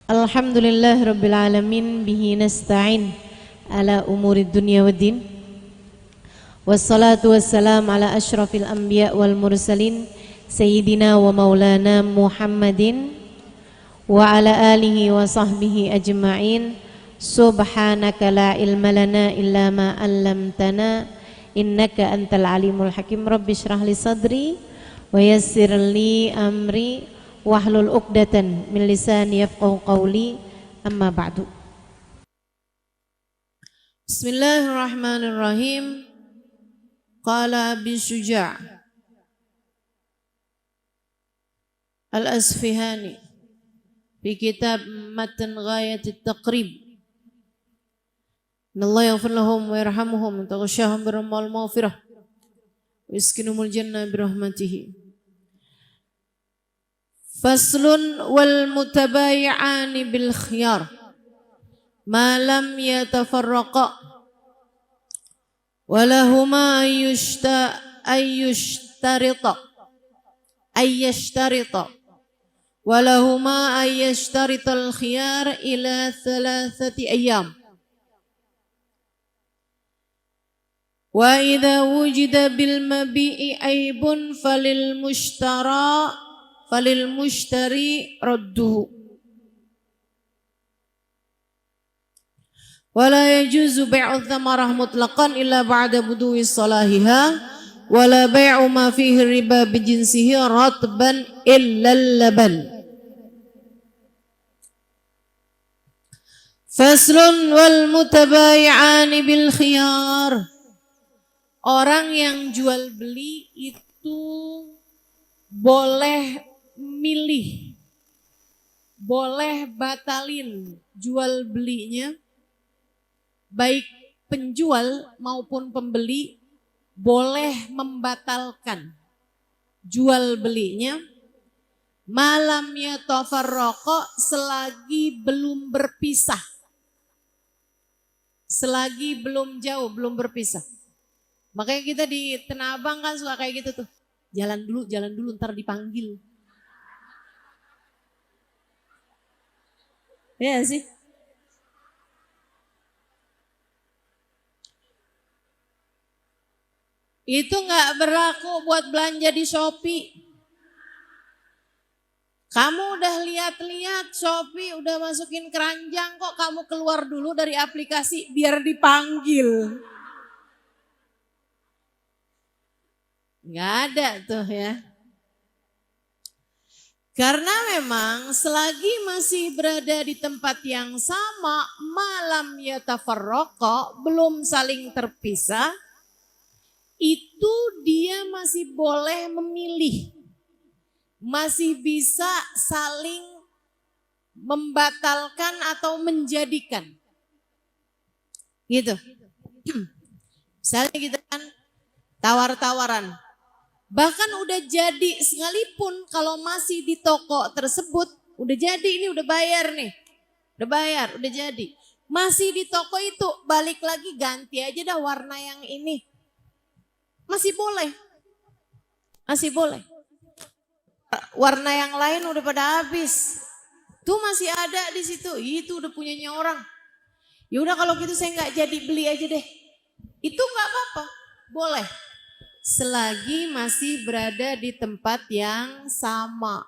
Alhamdulillah Rabbil Alamin bihi nasta'in ala umurid dunya waddin. Wassalatu wassalam ala ashrafil anbiya wal mursalin Sayyidina wa maulana Muhammadin wa ala alihi wa sahbihi ajma'in. Subhanaka la ilma lana illa ma 'allamtana innaka antal alimul hakim. Rabbi shrah li sadri wa yassir li amri wahlul 'uqdatan min lisani yafqahu qawli. Amma ba'du. Bismillahirrahmanirrahim. Qala Abi Syuja' Al-Asfihani fi kitab Matan Ghayatit Taqrib. Innallaha yaghfir lahum wa yarhamuhum wa taghshahum birahmatil maghfirah wa yaskinumul jannah birahmatihi. Faslun wal mutabayi'ani bil khiyar ma lam yatafarraqa walahuma ayyashtarita walahuma ayyashtarita al khiyar ila 3 ayyam wa idha wujida bil mabi'i aibun falil mushtari radduhu wala yajuzu bai'u thamarah mutlaqan illa ba'da budu'i salahiha wala bai'u ma fihi riba bijinsihi ratban illa laban. Faslun wal mutabayi'ani bil khiyar. Orang yang jual beli itu boleh milih, boleh batalin jual belinya, baik penjual maupun pembeli boleh membatalkan jual belinya malam yatafarraqa selagi belum berpisah, selagi belum jauh, belum berpisah. Makanya kita di Tanah Abang kan suka kayak gitu tuh, jalan dulu ntar dipanggil. Ya sih. Itu nggak berlaku buat belanja di Shopee. Kamu udah lihat-lihat Shopee udah masukin keranjang, kok kamu keluar dulu dari aplikasi biar dipanggil. Nggak ada tuh ya. Karena memang selagi masih berada di tempat yang sama, malam yatafarraqa, belum saling terpisah, itu dia masih boleh memilih. Masih bisa saling membatalkan atau menjadikan. Gitu. Misalnya gitu kan, tawar-tawaran. Bahkan udah jadi sekalipun kalau masih di toko tersebut, udah jadi ini udah bayar nih. Udah bayar, udah jadi. Masih di toko itu balik lagi ganti aja dah warna yang ini. Masih boleh. Masih boleh. Warna yang lain udah pada habis. Tuh masih ada di situ. Itu udah punyanya orang. Ya udah kalau gitu saya nggak jadi beli aja deh. Itu nggak apa-apa. Boleh. Selagi masih berada di tempat yang sama.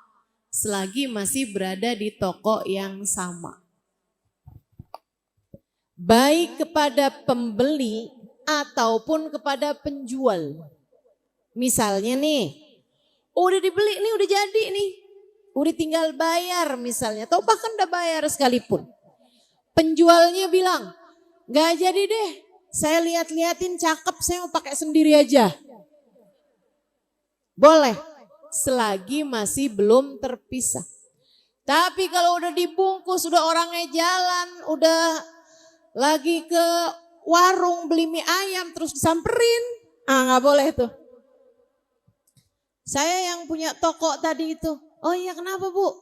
Selagi masih berada di toko yang sama. Baik kepada pembeli ataupun kepada penjual. Misalnya nih, udah dibeli nih, udah jadi nih. Udah tinggal bayar misalnya, atau bahkan udah bayar sekalipun. Penjualnya bilang, gak jadi deh, saya lihat-liatin cakep, saya mau pakai sendiri aja. Boleh, selagi masih belum terpisah. Tapi kalau udah dibungkus, udah orangnya jalan, udah lagi ke warung beli mie ayam terus disamperin, gak boleh tuh. Saya yang punya toko tadi itu, oh iya kenapa bu?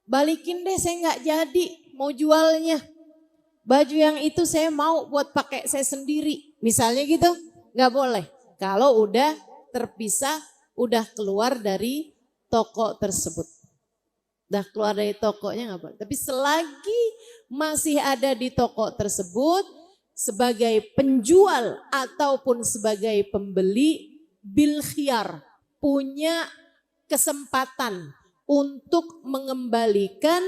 Balikin deh, saya gak jadi mau jualnya. Baju yang itu saya mau buat pakai saya sendiri. Misalnya gitu, gak boleh. Kalau udah terpisah, udah keluar dari toko tersebut. Dah keluar dari tokonya nggak boleh. Tapi selagi masih ada di toko tersebut sebagai penjual ataupun sebagai pembeli, bil khiyar, punya kesempatan untuk mengembalikan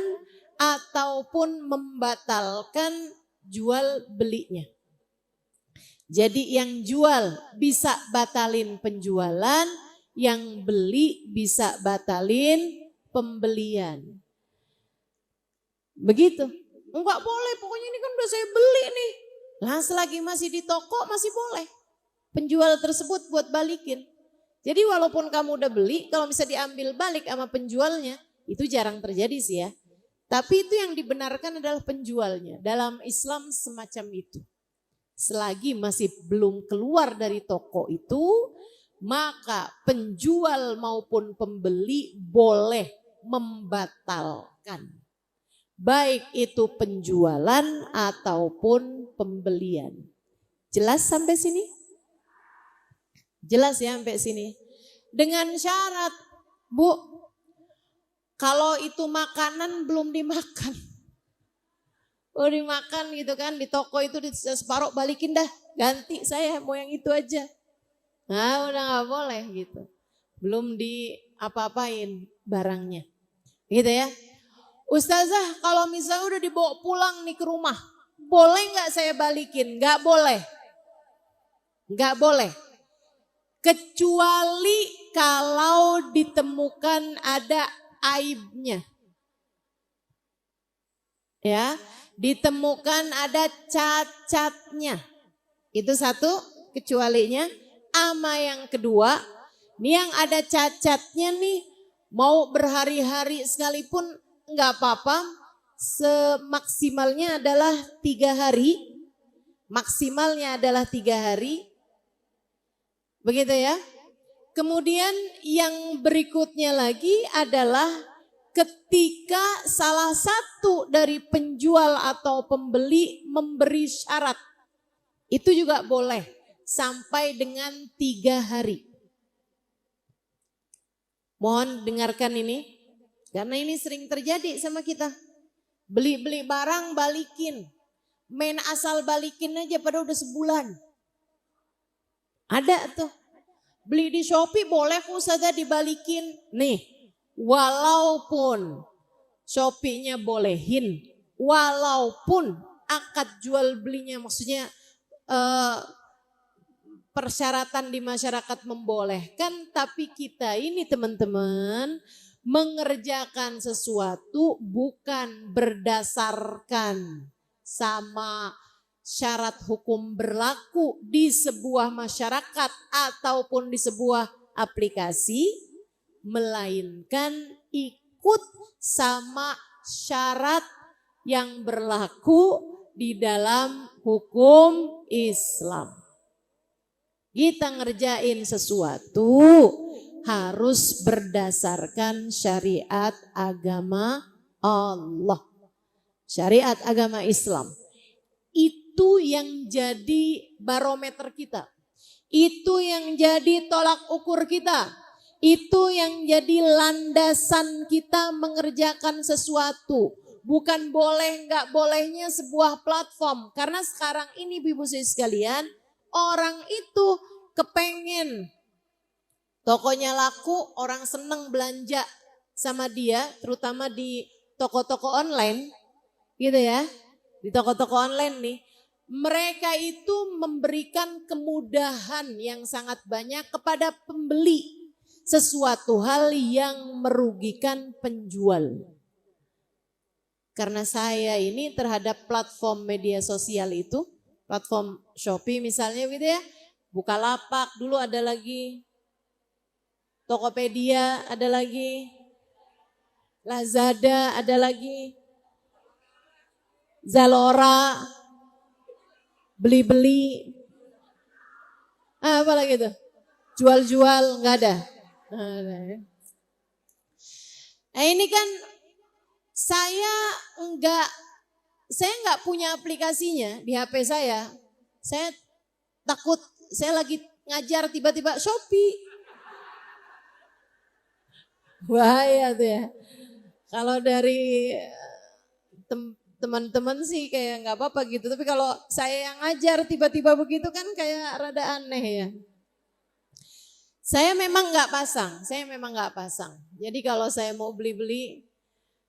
ataupun membatalkan jual belinya. Jadi yang jual bisa batalin penjualan, yang beli bisa batalin pembelian. Begitu. Enggak boleh, pokoknya ini kan udah saya beli nih. Nah selagi masih di toko masih boleh. Penjual tersebut buat balikin. Jadi walaupun kamu udah beli, kalau bisa diambil balik sama penjualnya, itu jarang terjadi sih ya. Tapi itu yang dibenarkan adalah penjualnya. Dalam Islam semacam itu. Selagi masih belum keluar dari toko itu, maka penjual maupun pembeli boleh membatalkan. Baik itu penjualan ataupun pembelian. Jelas sampai sini? Jelas ya sampai sini. Dengan syarat, Bu, kalau itu makanan belum dimakan. Oh dimakan gitu kan, di toko itu di separuh balikin dah, ganti saya mau yang itu aja. Nah udah gak boleh gitu. Belum di apa-apain barangnya. Gitu ya. Ustazah kalau misalnya udah dibawa pulang nih ke rumah, boleh gak saya balikin? Gak boleh. Gak boleh. Kecuali kalau ditemukan ada aibnya. Ya. Ditemukan ada cacatnya. Itu satu kecualinya. Ama yang kedua, ini yang ada cacatnya nih, mau berhari-hari sekalipun enggak apa-apa. Semaksimalnya adalah 3 hari. Maksimalnya adalah 3 hari. Begitu ya. Kemudian yang berikutnya lagi adalah ketika salah satu dari penjual atau pembeli memberi syarat. Itu juga boleh sampai dengan 3 hari. Mohon dengarkan ini. Karena ini sering terjadi sama kita. Beli-beli barang balikin. Main asal balikin aja pada udah sebulan. Ada tuh. Beli di Shopee boleh kok saja dibalikin. Nih. Walaupun Shopee-nya bolehin, walaupun akad jual belinya maksudnya persyaratan di masyarakat membolehkan, tapi kita ini teman-teman mengerjakan sesuatu bukan berdasarkan sama syarat hukum berlaku di sebuah masyarakat ataupun di sebuah aplikasi, melainkan ikut sama syarat yang berlaku di dalam hukum Islam. Kita ngerjain sesuatu harus berdasarkan syariat agama Allah. Syariat agama Islam. Itu yang jadi barometer kita. Itu yang jadi tolak ukur kita. Itu yang jadi landasan kita mengerjakan sesuatu. Bukan boleh nggak bolehnya sebuah platform. Karena sekarang ini ibu-ibu sekalian, orang itu kepengen tokonya laku, orang seneng belanja sama dia, terutama di toko-toko online, gitu ya. Di toko-toko online nih, mereka itu memberikan kemudahan yang sangat banyak kepada pembeli. Sesuatu hal yang merugikan penjual. Karena saya ini terhadap platform media sosial itu, platform Shopee misalnya gitu ya, Bukalapak dulu ada lagi, Tokopedia ada lagi, Lazada ada lagi, Zalora, beli-beli, apa lagi tuh, jual-jual nggak ada. Nah ini kan saya nggak punya aplikasinya di HP saya. Saya takut saya lagi ngajar tiba-tiba Shopee. Bahaya tuh ya. Kalau dari teman-teman sih kayak nggak apa-apa gitu. Tapi kalau saya yang ngajar tiba-tiba begitu kan kayak rada aneh ya. Saya memang nggak pasang. Jadi kalau saya mau beli-beli,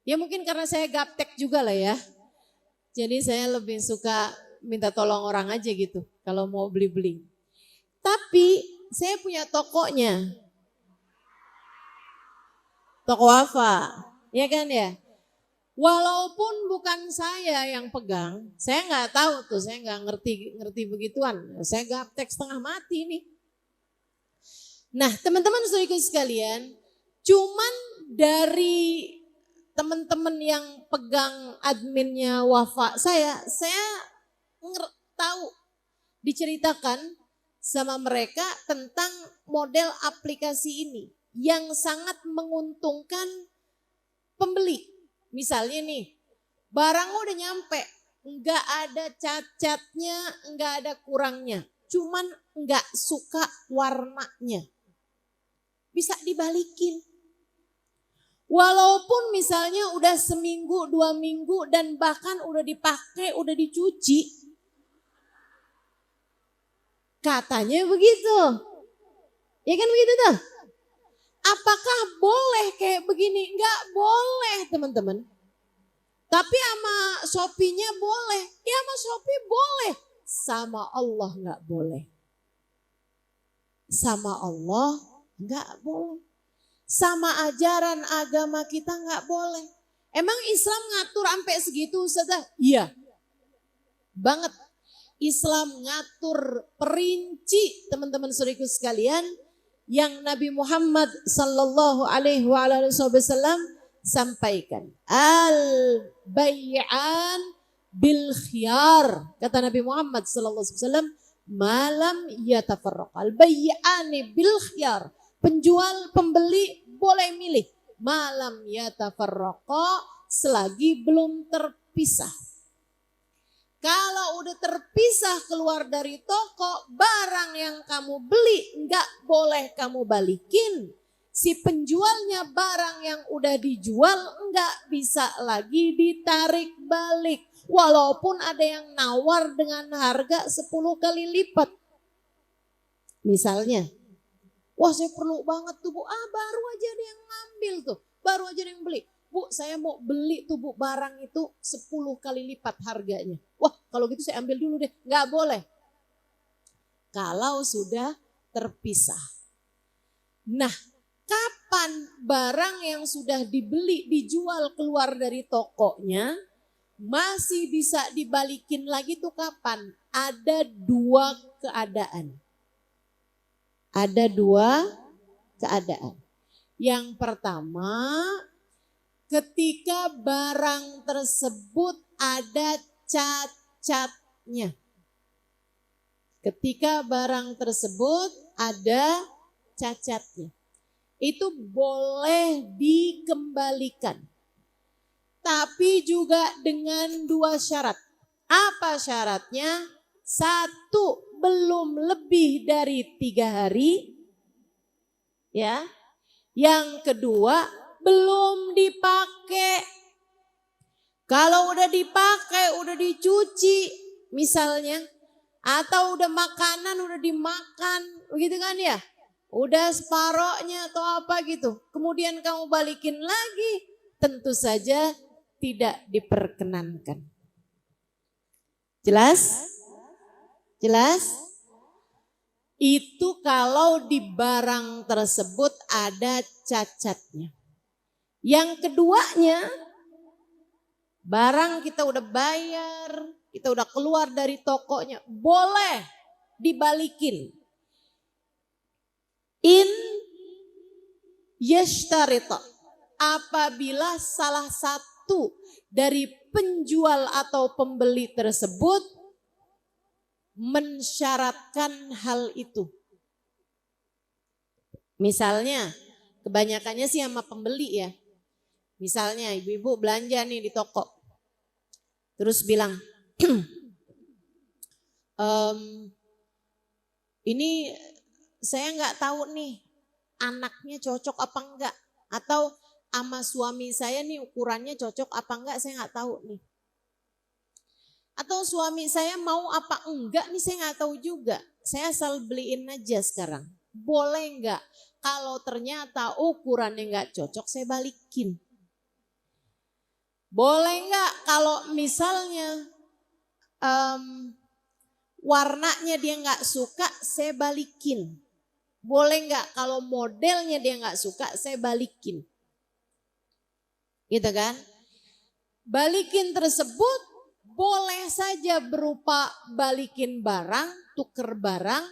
ya mungkin karena saya gaptek juga lah ya. Jadi saya lebih suka minta tolong orang aja gitu kalau mau beli-beli. Tapi saya punya tokonya, toko Wafa, ya kan ya. Walaupun bukan saya yang pegang, saya nggak tahu tuh, saya nggak ngerti begituan. Saya gaptek setengah mati nih. Nah, teman-teman saudaraku sekalian, cuman dari teman-teman yang pegang adminnya Wafa saya tahu diceritakan sama mereka tentang model aplikasi ini yang sangat menguntungkan pembeli. Misalnya nih, barang udah nyampe, nggak ada cacatnya, nggak ada kurangnya, cuman nggak suka warnanya, bisa dibalikin. Walaupun misalnya udah seminggu, 2 minggu, dan bahkan udah dipakai, udah dicuci, katanya begitu, ya kan begitu tuh. Apakah boleh kayak begini? Enggak boleh teman-teman. Tapi sama Shopee-nya boleh. Ya sama Shopee boleh. Sama Allah enggak boleh. Sama Allah enggak boleh. Sama ajaran agama kita enggak boleh. Emang Islam ngatur sampai segitu Ustazah? Iya. Banget. Islam ngatur perinci teman-teman saudaraku sekalian yang Nabi Muhammad sallallahu alaihi wasallam sampaikan. Al-bay'an bil khiyar. Kata Nabi Muhammad sallallahu alaihi wasallam, malam yatafarraq. Al-bay'ani bil khiyar. Penjual pembeli boleh milih. Malam yatafarraqa, selagi belum terpisah. Kalau udah terpisah keluar dari toko, barang yang kamu beli nggak boleh kamu balikin. Si penjualnya barang yang udah dijual nggak bisa lagi ditarik balik. Walaupun ada yang nawar dengan harga 10 kali lipat. Misalnya, wah saya perlu banget tuh Bu, baru aja ada yang ngambil tuh, baru aja ada yang beli. Bu, saya mau beli tuh Bu, barang itu 10 kali lipat harganya. Wah, kalau gitu saya ambil dulu deh. Nggak boleh. Kalau sudah terpisah. Nah, kapan barang yang sudah dibeli, dijual keluar dari tokonya, masih bisa dibalikin lagi tuh kapan? Ada 2 keadaan. Ada 2 keadaan. Yang pertama, ketika barang tersebut ada cacatnya. Ketika barang tersebut ada cacatnya. Itu boleh dikembalikan. Tapi juga dengan 2 syarat. Apa syaratnya? 1, belum lebih dari 3 hari. Ya. Yang kedua, belum dipakai. Kalau udah dipakai, udah dicuci misalnya, atau udah makanan udah dimakan, begitu kan ya? Udah separohnya atau apa gitu. Kemudian kamu balikin lagi, tentu saja tidak diperkenankan. Jelas? Jelas? Itu kalau di barang tersebut ada cacatnya. Yang keduanya, barang kita udah bayar, kita udah keluar dari tokonya, boleh dibalikin. In yashtarita, apabila salah satu dari penjual atau pembeli tersebut mensyaratkan hal itu. Misalnya, kebanyakannya sih sama pembeli ya. Misalnya ibu-ibu belanja nih di toko. Terus bilang, ini saya nggak tahu nih anaknya cocok apa enggak. Atau sama suami saya nih ukurannya cocok apa enggak saya nggak tahu nih. Atau suami saya mau apa enggak nih saya nggak tahu juga. Saya asal beliin aja sekarang. Boleh enggak? Kalau ternyata ukurannya enggak cocok saya balikin. Boleh enggak kalau misalnya warnanya dia enggak suka saya balikin. Boleh enggak kalau modelnya dia enggak suka saya balikin. Gitu kan? Balikin tersebut boleh saja berupa balikin barang, tuker barang,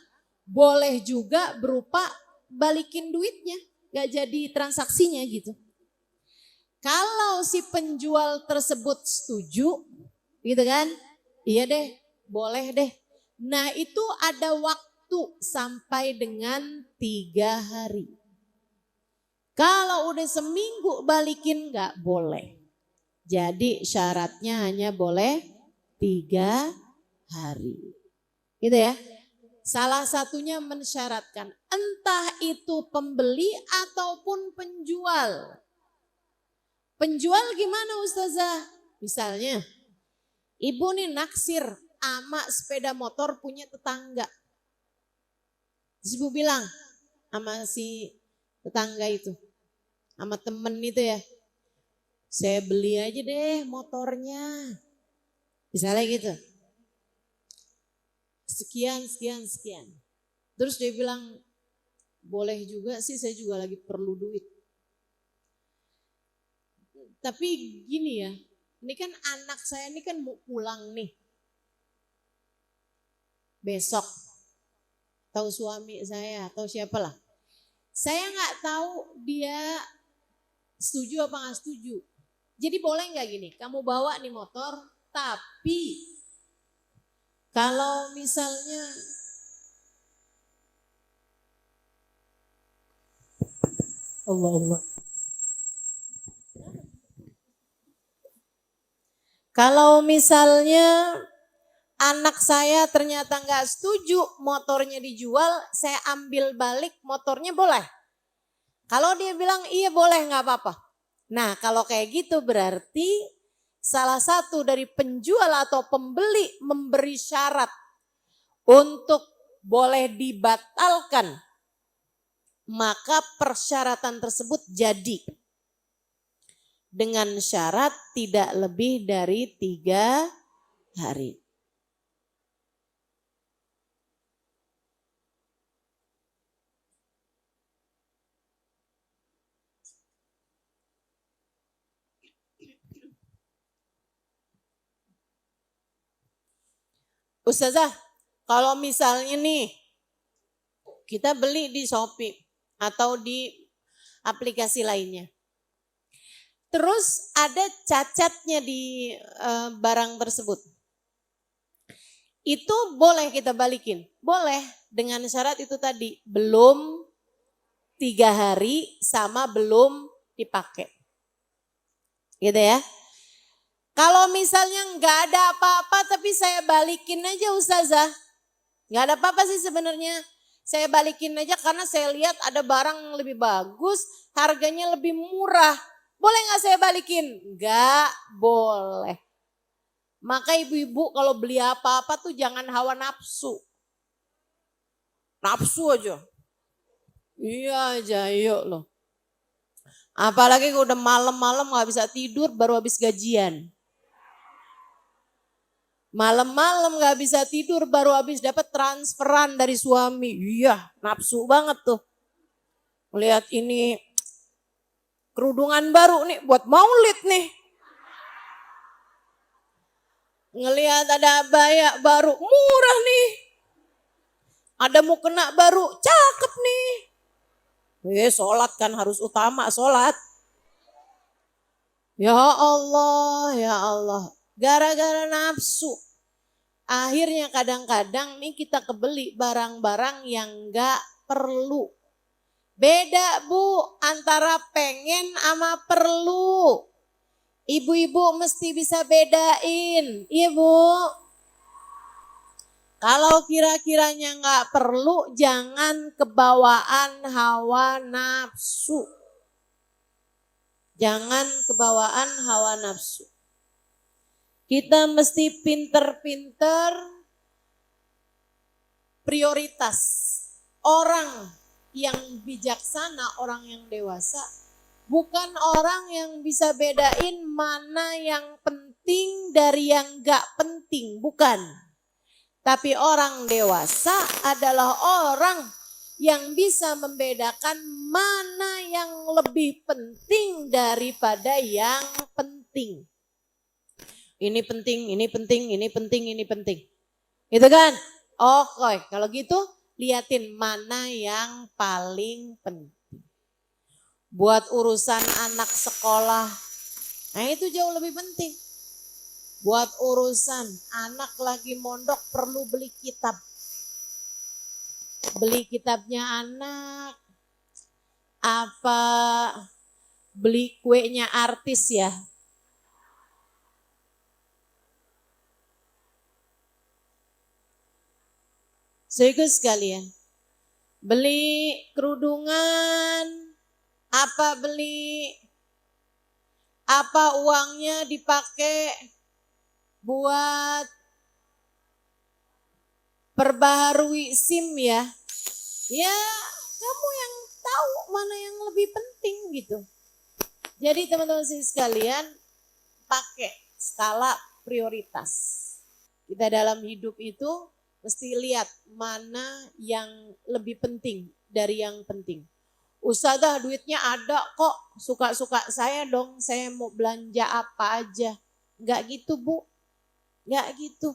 boleh juga berupa balikin duitnya, gak jadi transaksinya gitu. Kalau si penjual tersebut setuju, gitu kan, iya deh, boleh deh. Nah itu ada waktu sampai dengan 3 hari. Kalau udah seminggu balikin gak boleh. Jadi syaratnya hanya boleh 3 hari. Gitu ya. Salah satunya mensyaratkan entah itu pembeli ataupun penjual. Penjual gimana Ustazah? Misalnya ibu nih naksir ama sepeda motor punya tetangga. Terus ibu bilang sama si tetangga itu, sama temen itu ya, saya beli aja deh motornya. Misalnya gitu. Sekian. Terus dia bilang, boleh juga sih saya juga lagi perlu duit. Tapi gini ya, ini kan anak saya ini kan mau pulang nih. Besok. Tahu suami saya atau siapalah. Saya gak tahu dia setuju apa gak setuju. Jadi boleh gak gini, kamu bawa nih motor, tapi kalau misalnya Allah. Kalau misalnya anak saya ternyata nggak setuju motornya dijual, saya ambil balik motornya boleh. Kalau dia bilang iya boleh nggak apa-apa. Nah kalau kayak gitu berarti salah satu dari penjual atau pembeli memberi syarat untuk boleh dibatalkan, maka persyaratan tersebut jadi dengan syarat tidak lebih dari 3 hari. Ustazah, kalau misalnya nih kita beli di Shopee atau di aplikasi lainnya. Terus ada cacatnya di barang tersebut. Itu boleh kita balikin? Boleh, dengan syarat itu tadi, belum 3 hari sama belum dipakai. Gitu ya. Kalau misalnya nggak ada apa-apa tapi saya balikin aja Ustazah. Nggak ada apa-apa sih sebenarnya. Saya balikin aja karena saya lihat ada barang yang lebih bagus, harganya lebih murah. Boleh nggak saya balikin? Nggak boleh. Maka ibu-ibu kalau beli apa-apa tuh jangan hawa nafsu. Nafsu aja. Iya aja, yuk loh. Apalagi kalau udah malam-malam nggak bisa tidur baru habis gajian. Malam-malam gak bisa tidur baru habis dapat transferan dari suami. Iya, nafsu banget tuh. Lihat ini kerudungan baru nih buat maulid nih. Ngelihat ada abaya baru murah nih. Ada mukena baru cakep nih. Sholat kan harus utama sholat. Ya Allah, ya Allah. Gara-gara nafsu. Akhirnya kadang-kadang nih kita kebeli barang-barang yang gak perlu. Beda Bu antara pengen sama perlu. Ibu-ibu mesti bisa bedain. Iya Bu. Kalau kira-kiranya gak perlu jangan kebawaan hawa nafsu. Jangan kebawaan hawa nafsu. Kita mesti pinter-pinter prioritas. Orang yang bijaksana, orang yang dewasa, bukan orang yang bisa bedain mana yang penting dari yang gak penting, bukan. Tapi orang dewasa adalah orang yang bisa membedakan mana yang lebih penting daripada yang penting. Ini penting, ini penting, ini penting, ini penting. Gitu kan? Oke, kalau gitu liatin mana yang paling penting. Buat urusan anak sekolah, nah itu jauh lebih penting. Buat urusan anak lagi mondok perlu beli kitab. Beli kitabnya anak, apa beli kuenya artis ya. Saudara sekalian, beli kerudungan, apa uangnya dipakai buat perbaharui SIM ya. Ya kamu yang tahu mana yang lebih penting gitu. Jadi teman-teman sekalian, pakai skala prioritas. Kita dalam hidup itu mesti lihat mana yang lebih penting dari yang penting. Ustazah duitnya ada kok, suka-suka saya dong, saya mau belanja apa aja. Enggak gitu Bu, enggak gitu.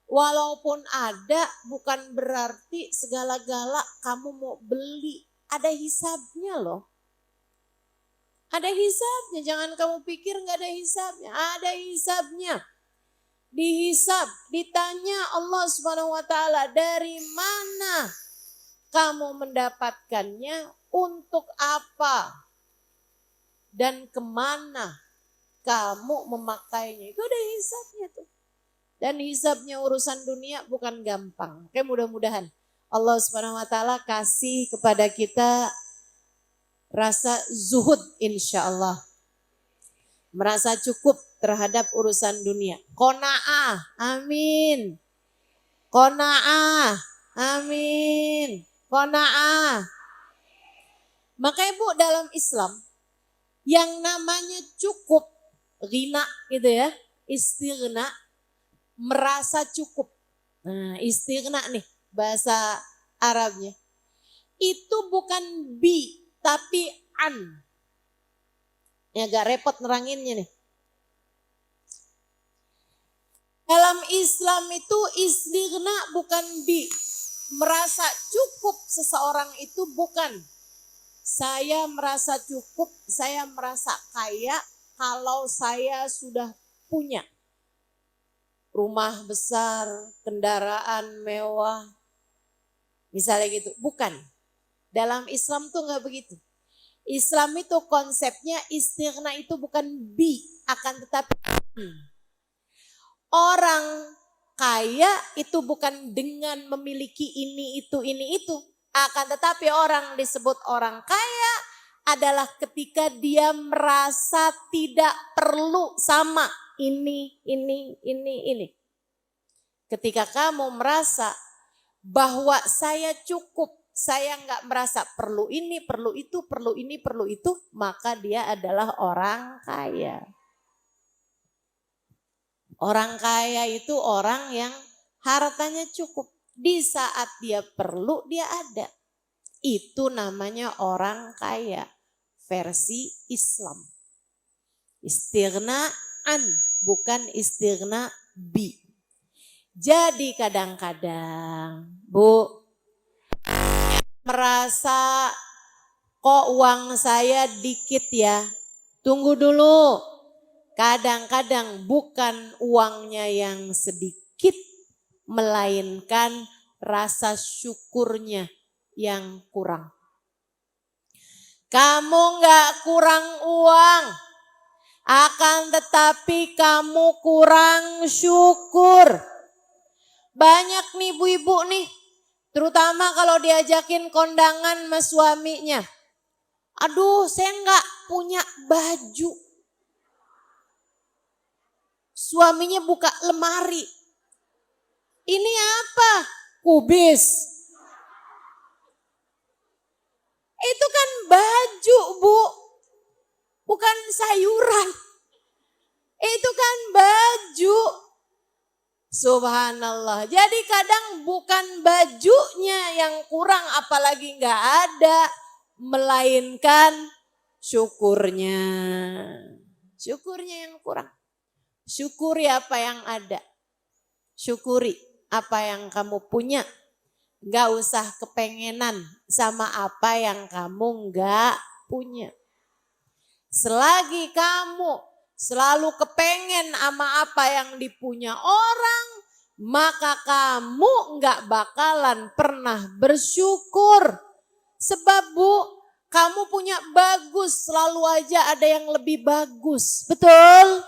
Walaupun ada bukan berarti segala-gala kamu mau beli. Ada hisabnya loh. Ada hisabnya, jangan kamu pikir enggak ada hisabnya. Ada hisabnya. Dihisab, ditanya Allah Subhanahu wa taala, dari mana kamu mendapatkannya, untuk apa, dan kemana kamu memakainya. Itu ada hisabnya tuh. Dan hisabnya urusan dunia bukan gampang. Oke, mudah-mudahan Allah Subhanahu wa taala kasih kepada kita rasa zuhud insya Allah. Merasa cukup terhadap urusan dunia. Qanaah, amin. Qanaah, amin. Qanaah. Maka Ibu dalam Islam yang namanya cukup, ghina gitu ya, istighna, merasa cukup. Nah, istighna nih bahasa Arabnya. Itu bukan bi tapi an. Ya agak repot neranginnya nih. Dalam Islam itu istighna bukan bi. Merasa cukup seseorang itu bukan. Saya merasa cukup, saya merasa kaya kalau saya sudah punya rumah besar, kendaraan mewah. Misalnya gitu. Bukan. Dalam Islam tuh gak begitu. Islam itu konsepnya istighna itu bukan bi, akan tetapi orang kaya itu bukan dengan memiliki ini itu. Akan tetapi orang disebut orang kaya adalah ketika dia merasa tidak perlu sama ini. Ketika kamu merasa bahwa saya cukup, saya nggak merasa perlu ini, perlu itu, maka dia adalah orang kaya. Orang kaya itu orang yang hartanya cukup. Di saat dia perlu, dia ada. Itu namanya orang kaya versi Islam. Istighna'an, bukan istighna bi. Jadi kadang-kadang, Bu, merasa kok uang saya dikit ya. Tunggu dulu. Kadang-kadang bukan uangnya yang sedikit, melainkan rasa syukurnya yang kurang. Kamu gak kurang uang, akan tetapi kamu kurang syukur. Banyak nih ibu-ibu nih, terutama kalau diajakin kondangan sama suaminya. Aduh, saya punya baju. Suaminya buka lemari. Ini apa? Kubis. Itu kan baju, Bu. Bukan sayuran. Itu kan baju. Subhanallah. Jadi kadang bukan bajunya yang kurang, apalagi nggak ada, melainkan syukurnya. Syukurnya yang kurang. Syukuri apa yang ada. Syukuri apa yang kamu punya. Gak usah kepengenan sama apa yang kamu gak punya. Selagi kamu selalu kepengen sama apa yang dipunya orang, maka kamu gak bakalan pernah bersyukur. Sebab Bu, kamu punya bagus, selalu aja ada yang lebih bagus. Betul?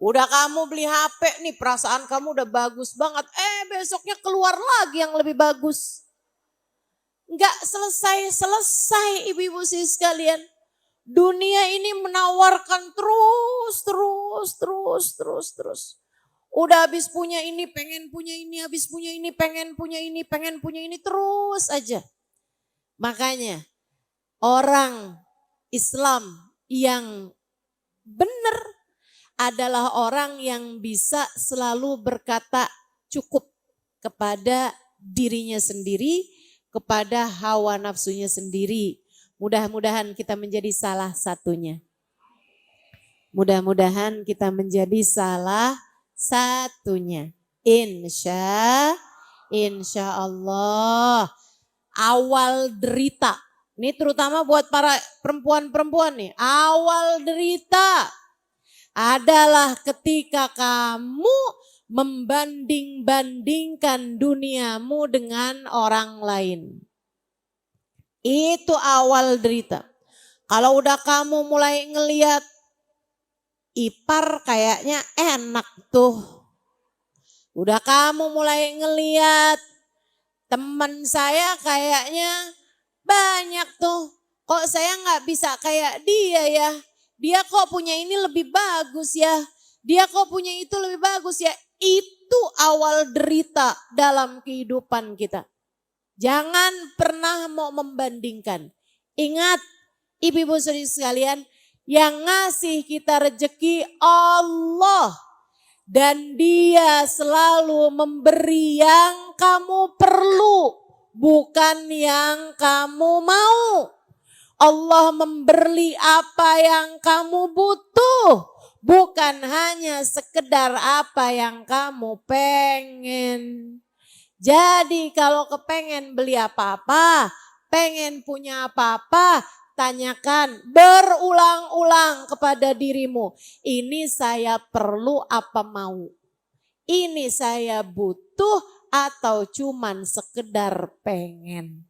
Udah kamu beli HP nih, perasaan kamu udah bagus banget. Besoknya keluar lagi yang lebih bagus. Enggak selesai-selesai ibu-ibu sih sekalian. Dunia ini menawarkan terus. Udah habis punya ini, pengen punya ini, habis punya ini, pengen punya ini, pengen punya ini, terus aja. Makanya orang Islam yang benar adalah orang yang bisa selalu berkata cukup kepada dirinya sendiri, kepada hawa nafsunya sendiri. Mudah-mudahan kita menjadi salah satunya. Mudah-mudahan kita menjadi salah satunya. Insya Allah. Awal derita. Ini terutama buat para perempuan-perempuan nih. Awal derita adalah ketika kamu membanding-bandingkan duniamu dengan orang lain. Itu awal derita. Kalau udah kamu mulai ngelihat ipar kayaknya enak tuh. Udah kamu mulai ngelihat teman saya kayaknya banyak tuh. Kok saya gak bisa kayak dia ya? Dia kok punya ini lebih bagus ya. Dia kok punya itu lebih bagus ya. Itu awal derita dalam kehidupan kita. Jangan pernah mau membandingkan. Ingat ibu-ibu saudari sekalian, yang ngasih kita rezeki Allah. Dan Dia selalu memberi yang kamu perlu, bukan yang kamu mau. Allah memberi apa yang kamu butuh, bukan hanya sekedar apa yang kamu pengen. Jadi kalau kepengen beli apa-apa, pengen punya apa-apa, tanyakan berulang-ulang kepada dirimu. Ini saya perlu apa mau? Ini saya butuh atau cuman sekedar pengen?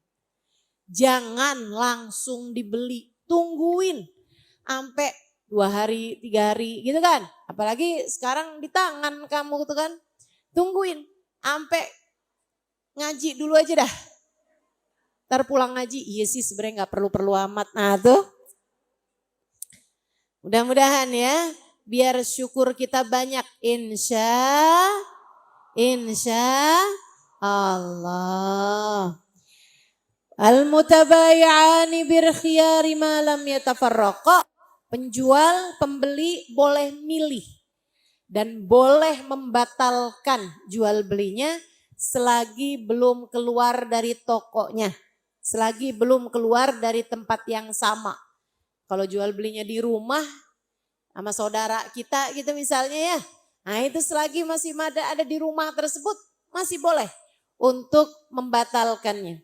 Jangan langsung dibeli, tungguin sampai 2 hari, 3 hari gitu kan. Apalagi sekarang di tangan kamu gitu kan. Tungguin sampai ngaji dulu aja dah. Ntar pulang ngaji, iya sih sebenarnya gak perlu-perlu amat. Nah tuh, mudah-mudahan ya, biar syukur kita banyak. Insya Allah. Al-mutabayi'ani birkhiyari ma lam yatafarraqa. Penjual, pembeli boleh milih dan boleh membatalkan jual belinya selagi belum keluar dari tokonya, selagi belum keluar dari tempat yang sama. Kalau jual belinya di rumah sama saudara kita gitu misalnya ya, nah itu selagi masih ada di rumah tersebut masih boleh untuk membatalkannya.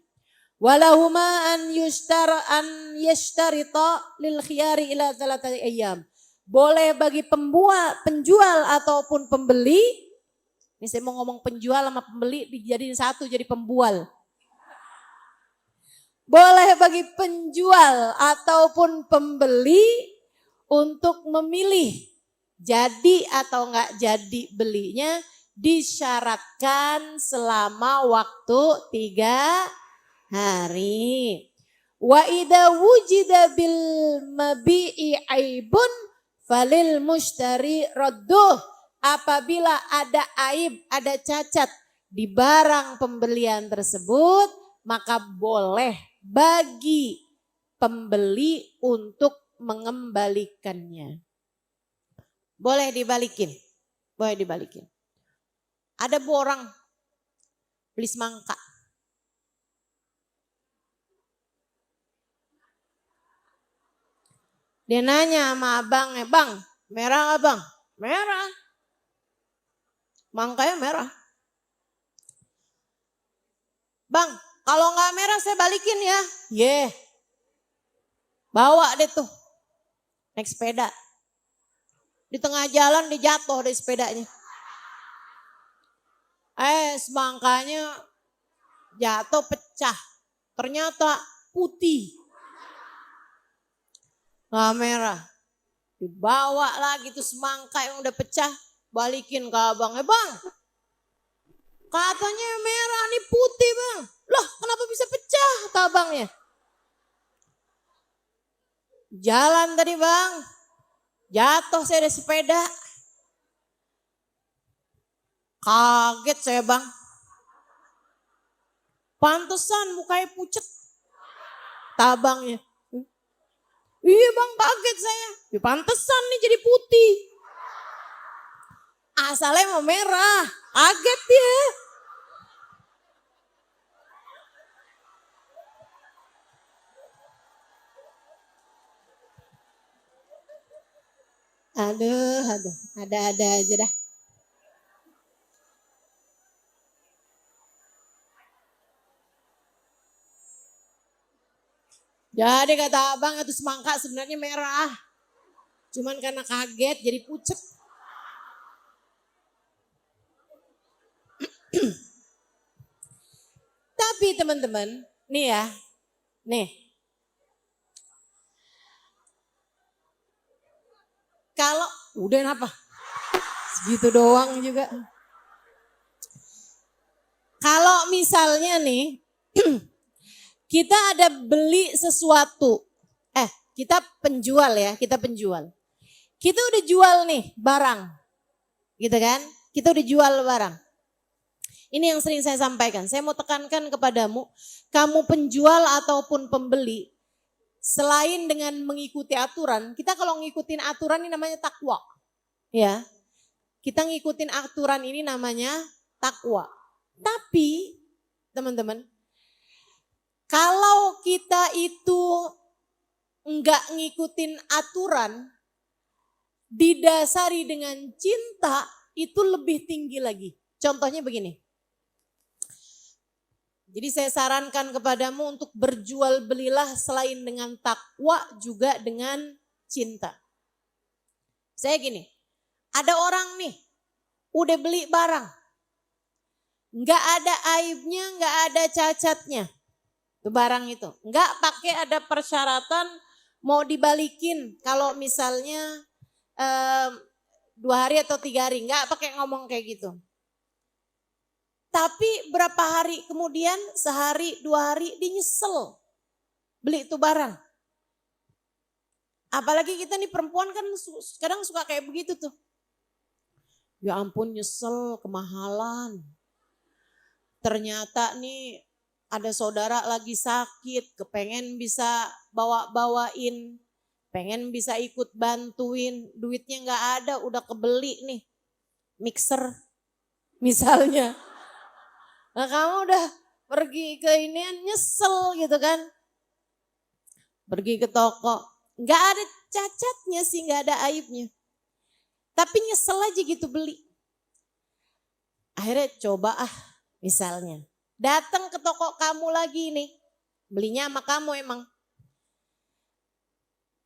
Walahuma an yashtarita lil khiyari ila 3 ayyam. Boleh bagi penjual ataupun pembeli. Ini saya mau ngomong penjual sama pembeli dijadiin satu jadi pembual. Boleh bagi penjual ataupun pembeli untuk memilih jadi atau enggak jadi belinya, disyaratkan selama waktu 3 hari. Wa idza wujida bil mabi'i aibun falil mushtari radduh. Apabila ada aib, ada cacat di barang pembelian tersebut, maka boleh bagi pembeli untuk mengembalikannya. Boleh dibalikin. Boleh dibalikin. Ada orang beli semangka. Dia nanya sama abangnya, "Bang, merah nggak bang?" "Merah." Mangkanya merah. "Bang, kalau nggak merah saya balikin ya." "Yeah." Bawa deh tuh. Naik sepeda. Di tengah jalan dia jatuh dari sepedanya. Semangkanya jatuh pecah. Ternyata putih. Nggak merah. Dibawa lagi tuh semangka yang udah pecah. Balikin ke abangnya, "Bang, katanya merah nih putih bang. Loh kenapa bisa pecah?" Kata abangnya. "Jalan tadi bang. Jatuh saya dari sepeda." Kaget saya bang. "Pantesan mukanya pucet." Kata abangnya. "Iya bang kaget saya. Ya, pantesan nih jadi putih. Asalnya mau merah." Kaget dia. Aduh, ada-ada aja dah. Jadi kata abang itu semangka sebenarnya merah. Cuman karena kaget jadi pucet. Tapi teman-teman, nih ya, nih. Kalau udah apa? Segitu doang juga. Kalau misalnya nih, kita ada beli sesuatu. Kita penjual ya, kita penjual. Kita udah jual nih barang. Gitu kan? Kita udah jual barang. Ini yang sering saya sampaikan. Saya mau tekankan kepadamu, kamu penjual ataupun pembeli, selain dengan mengikuti aturan, kita kalau ngikutin aturan ini namanya takwa. Ya. Kita ngikutin aturan ini namanya takwa. Tapi, teman-teman, kalau kita itu enggak ngikutin aturan, didasari dengan cinta, itu lebih tinggi lagi. Contohnya begini. Jadi saya sarankan kepadamu untuk berjual belilah selain dengan takwa juga dengan cinta. Saya gini, ada orang nih udah beli barang. Enggak ada aibnya, enggak ada cacatnya. Itu barang itu. Enggak pakai ada persyaratan mau dibalikin kalau misalnya 2 hari atau 3 hari. Enggak pakai ngomong kayak gitu. Tapi berapa hari kemudian, sehari, 2 hari, dia nyesel beli itu barang. Apalagi kita nih perempuan kan kadang suka kayak begitu tuh. Ya ampun nyesel, kemahalan. Ternyata nih ada saudara lagi sakit, kepengen bisa bawa-bawain, pengen bisa ikut bantuin, duitnya gak ada, udah kebeli nih mixer misalnya. Nah kamu udah pergi ke ini nyesel gitu kan. Pergi ke toko, gak ada cacatnya sih, gak ada aibnya. Tapi nyesel aja gitu beli. Akhirnya coba misalnya. Datang ke toko kamu lagi nih, belinya sama kamu emang.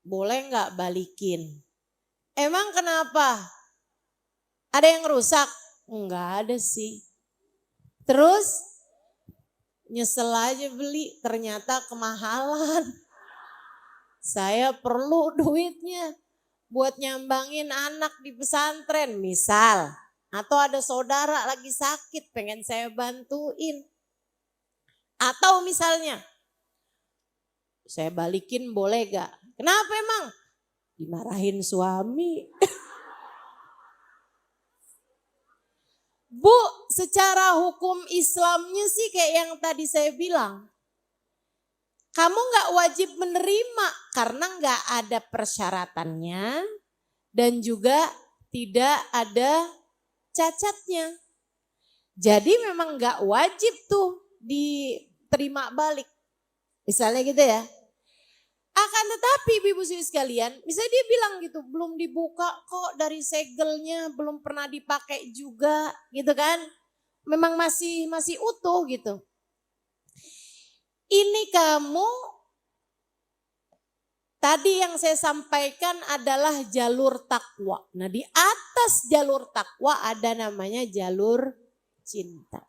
Boleh gak balikin? Emang kenapa? Ada yang rusak? Enggak ada sih. Terus nyesel aja beli, ternyata kemahalan. Saya perlu duitnya buat nyambangin anak di pesantren misal. Atau ada saudara lagi sakit pengen saya bantuin. Atau misalnya saya balikin boleh gak? Kenapa emang? Dimarahin suami. Bu, secara hukum Islamnya sih kayak yang tadi saya bilang. Kamu gak wajib menerima karena gak ada persyaratannya dan juga tidak ada cacatnya. Jadi memang gak wajib tuh diterima balik. Misalnya gitu ya. Akan tetapi ibu sekalian, misalnya dia bilang gitu, belum dibuka kok dari segelnya, belum pernah dipakai juga gitu kan. Memang masih utuh gitu. Ini kamu, tadi yang saya sampaikan adalah jalur takwa. Nah di atas jalur takwa ada namanya jalur cinta.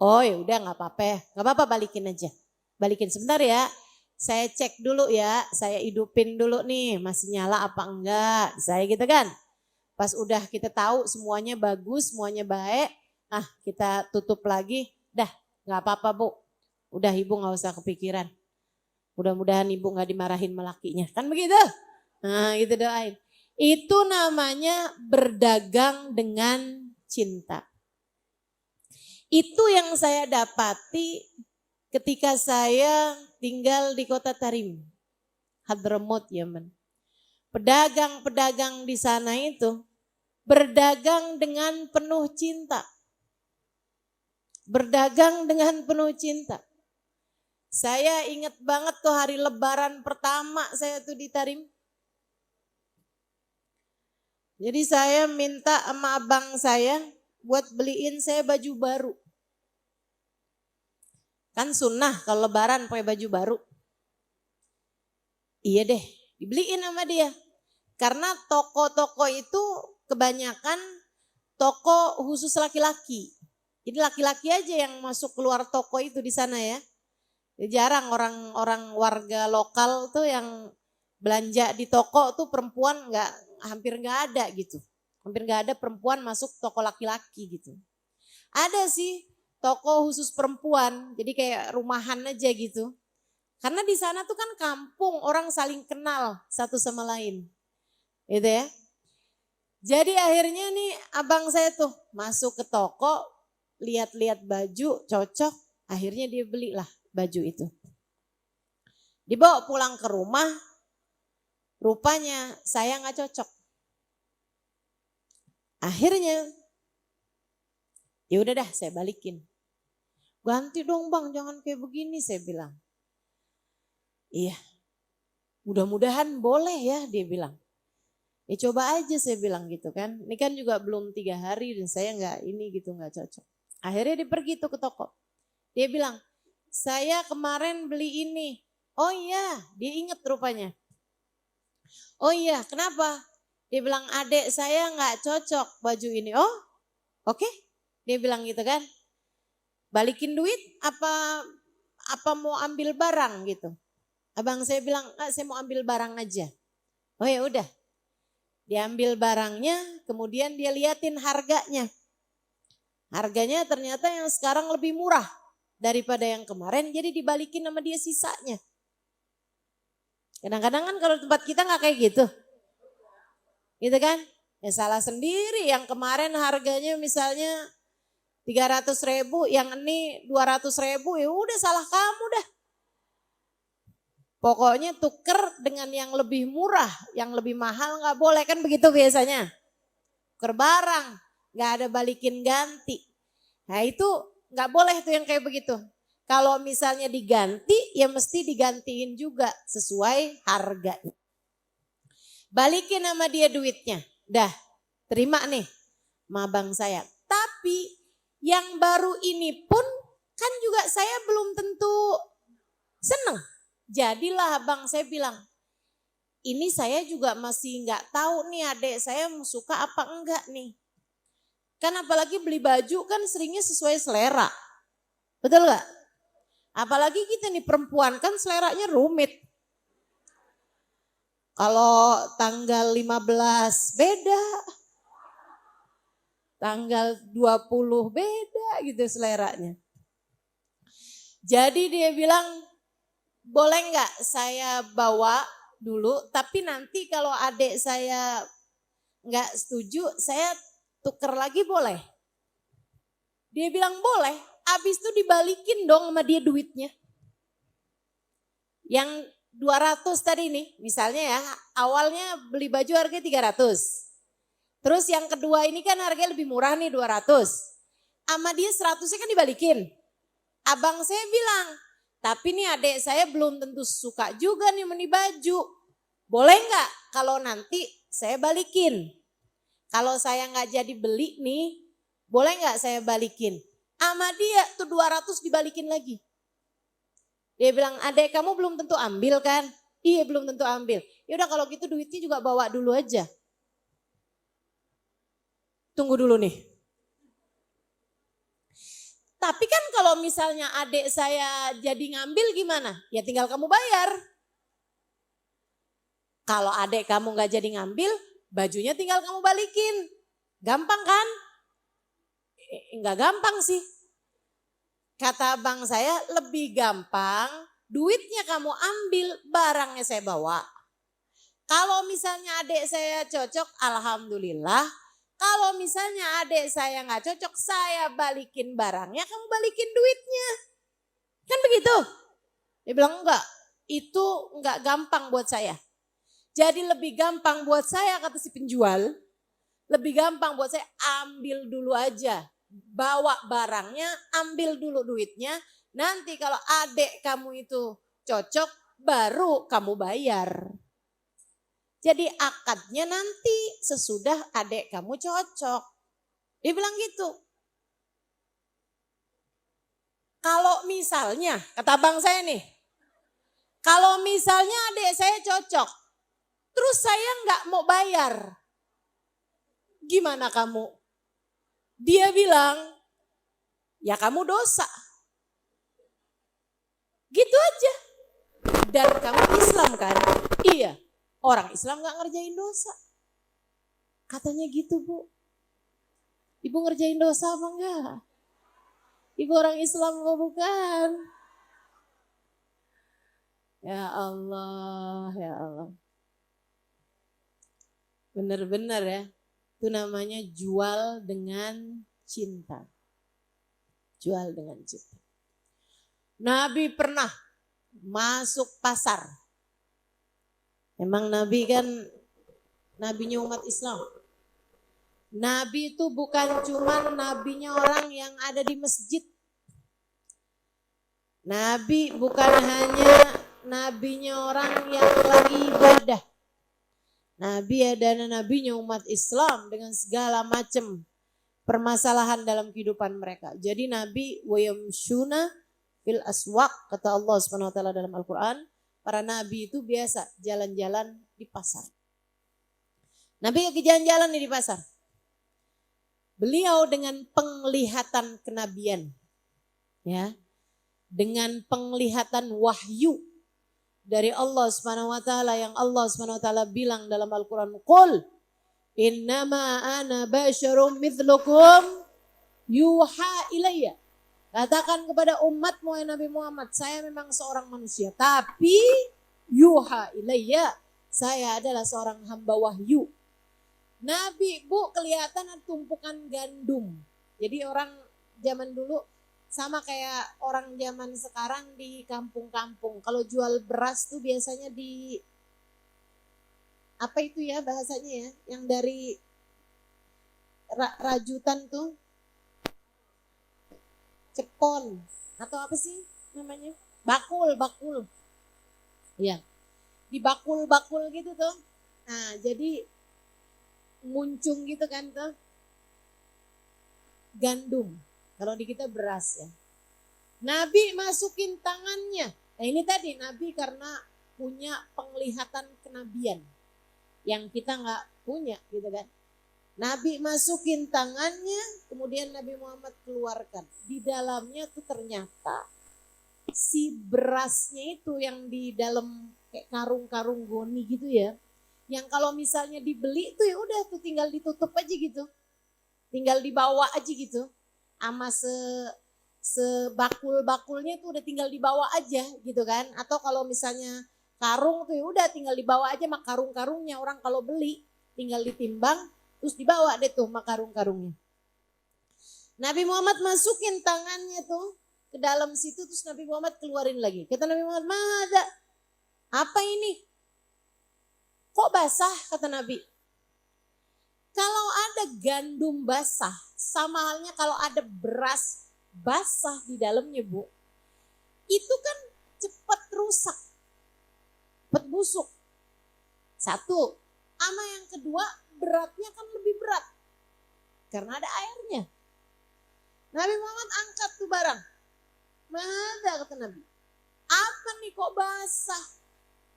Oh ya udah gak apa-apa balikin aja. Balikin sebentar ya. Saya cek dulu ya, saya hidupin dulu nih, masih nyala apa enggak, saya gitu kan. Pas udah kita tahu semuanya bagus, semuanya baik, kita tutup lagi, dah gak apa-apa Bu. Udah ibu gak usah kepikiran. Mudah-mudahan ibu gak dimarahin melakinya, kan begitu? Nah gitu doain. Itu namanya berdagang dengan cinta. Itu yang saya dapati ketika saya tinggal di kota Tarim, Hadramaut, Yaman. Pedagang-pedagang di sana itu berdagang dengan penuh cinta. Berdagang dengan penuh cinta. Saya ingat banget tuh hari lebaran pertama saya tuh di Tarim. Jadi saya minta sama abang saya buat beliin saya baju baru. Kan sunnah kalau lebaran pakai baju baru. Iya deh, dibeliin sama dia. Karena toko-toko itu kebanyakan toko khusus laki-laki. Jadi laki-laki aja yang masuk keluar toko itu di sana ya. Jarang orang warga lokal tuh yang belanja di toko tuh perempuan hampir nggak ada gitu. Hampir nggak ada perempuan masuk toko laki-laki gitu. Ada sih toko khusus perempuan, jadi kayak rumahan aja gitu. Karena di sana tuh kan kampung, orang saling kenal satu sama lain. Gitu ya. Jadi akhirnya nih abang saya tuh masuk ke toko, lihat-lihat baju, cocok, akhirnya dia belilah baju itu. Dibawa pulang ke rumah, rupanya saya gak cocok. Akhirnya, ya udah dah saya balikin. Ganti dong bang, jangan kayak begini saya bilang. Iya, mudah-mudahan boleh ya dia bilang. Ya coba aja saya bilang gitu kan. Ini kan juga belum 3 hari dan saya gak cocok. Akhirnya dia pergi tuh ke toko. Dia bilang, saya kemarin beli ini. Oh iya, dia inget rupanya. Oh iya, kenapa? Dia bilang adek saya gak cocok baju ini. Oh oke, dia bilang gitu kan. Balikin duit apa mau ambil barang gitu. Abang saya bilang, saya mau ambil barang aja. Oh ya udah. Diambil barangnya, kemudian dia liatin harganya. Harganya ternyata yang sekarang lebih murah daripada yang kemarin, jadi dibalikin sama dia sisanya. Kadang-kadang kan kalau tempat kita gak kayak gitu. Gitu kan? Ya salah sendiri, yang kemarin harganya misalnya 300.000, yang ini 200.000, ya udah salah kamu dah. Pokoknya tuker dengan yang lebih murah, yang lebih mahal gak boleh, kan begitu biasanya. Tuker barang, gak ada balikin ganti. Nah itu gak boleh tuh yang kayak begitu. Kalau misalnya diganti, ya mesti digantiin juga sesuai harganya. Balikin sama dia duitnya, dah terima nih sama abang saya. Tapi yang baru ini pun kan juga saya belum tentu seneng. Jadilah abang saya bilang, ini saya juga masih gak tahu nih adik saya suka apa enggak nih. Kan apalagi beli baju kan seringnya sesuai selera. Betul gak? Apalagi kita nih perempuan kan seleranya rumit. Kalau tanggal 15 beda. Tanggal 20 beda gitu seleranya. Jadi dia bilang, boleh nggak saya bawa dulu, tapi nanti kalau adik saya nggak setuju, saya tuker lagi boleh? Dia bilang boleh, habis itu dibalikin dong sama dia duitnya. Yang 200 tadi nih, misalnya ya, awalnya beli baju harganya 300. Terus yang kedua ini kan harganya lebih murah nih 200. Sama dia 100-nya kan dibalikin. Abang saya bilang, tapi nih adik saya belum tentu suka juga nih meni baju. Boleh nggak kalau nanti saya balikin? Kalau saya nggak jadi beli nih, boleh nggak saya balikin? Sama dia tuh 200 dibalikin lagi. Dia bilang, adek kamu belum tentu ambil kan? Iya belum tentu ambil. Yaudah kalau gitu duitnya juga bawa dulu aja. Tunggu dulu nih. Tapi kan kalau misalnya adik saya jadi ngambil gimana? Ya tinggal kamu bayar. Kalau adik kamu gak jadi ngambil, bajunya tinggal kamu balikin. Gampang kan? Enggak gampang sih. Kata abang saya lebih gampang, duitnya kamu ambil, barangnya saya bawa. Kalau misalnya adik saya cocok, alhamdulillah. Kalau misalnya adik saya nggak cocok, saya balikin barangnya, kamu balikin duitnya. Kan begitu? Dia bilang enggak, itu enggak gampang buat saya. Jadi lebih gampang buat saya, kata si penjual, lebih gampang buat saya ambil dulu aja. Bawa barangnya, ambil dulu duitnya. Nanti kalau adik kamu itu cocok, baru kamu bayar. Jadi akadnya nanti sesudah adik kamu cocok. Dia bilang gitu. Kalau misalnya, kata abang saya nih, kalau misalnya adik saya cocok, terus saya nggak mau bayar, gimana kamu? Dia bilang, ya kamu dosa. Gitu aja. Dan kamu Islam kan? Iya, orang Islam gak ngerjain dosa. Katanya gitu Bu. Ibu ngerjain dosa apa enggak? Ibu orang Islam kok bukan? Ya Allah, ya Allah. Benar-benar ya. Itu namanya jual dengan cinta. Jual dengan cinta. Nabi pernah masuk pasar. Emang Nabi kan nabinya umat Islam. Nabi itu bukan cuma nabinya orang yang ada di masjid. Nabi bukan hanya nabinya orang yang lagi ibadah. Nabi adalah nabinya umat Islam dengan segala macam permasalahan dalam kehidupan mereka. Jadi Nabi wayamshuna fil aswaq, kata Allah Subhanahu wa taala dalam Al-Qur'an, para nabi itu biasa jalan-jalan di pasar. Nabi lagi jalan-jalan di pasar. Beliau dengan penglihatan kenabian, ya, dengan penglihatan wahyu dari Allah Subhanahu wa taala yang Allah Subhanahu wa taala bilang dalam Al-Qur'an, "Qul innama ana basyarum mithlukum yuha ilayya." Katakan kepada umatmu ya Nabi Muhammad, saya memang seorang manusia, tapi yuha ilayya, saya adalah seorang hamba wahyu. Nabi Bu kelihatan tumpukan gandum. Jadi orang zaman dulu sama kayak orang zaman sekarang di kampung-kampung. Kalau jual beras tuh biasanya di apa itu ya bahasanya ya, yang dari rajutan tuh, cepon atau apa sih namanya? Bakul. Ya, di bakul gitu tuh. Nah, jadi muncung gitu kan tuh gandum. Kalau di kita beras ya. Nabi masukin tangannya. Nah ini tadi Nabi karena punya penglihatan kenabian yang kita nggak punya gitu kan. Nabi masukin tangannya, kemudian Nabi Muhammad keluarkan. Di dalamnya tuh ternyata si berasnya itu yang di dalam kayak karung-karung goni gitu ya. Yang kalau misalnya dibeli tuh ya udah tuh tinggal ditutup aja gitu. Tinggal dibawa aja gitu. Sama sebakul-bakulnya tuh udah tinggal dibawa aja gitu kan. Atau kalau misalnya karung tuh ya udah tinggal dibawa aja mak karung-karungnya. Orang kalau beli tinggal ditimbang terus dibawa deh tuh mak karung-karungnya. Nabi Muhammad masukin tangannya tuh ke dalam situ terus Nabi Muhammad keluarin lagi. Kata Nabi Muhammad, "Mada? Apa ini? Kok basah?" Kata Nabi. Kalau ada gandum basah, sama halnya kalau ada beras basah di dalamnya, Bu. Itu kan cepat rusak, cepat busuk. Satu. Sama yang kedua, beratnya kan lebih berat. Karena ada airnya. Nabi Muhammad angkat tuh barang. Mana kata Nabi? Apa nih kok basah?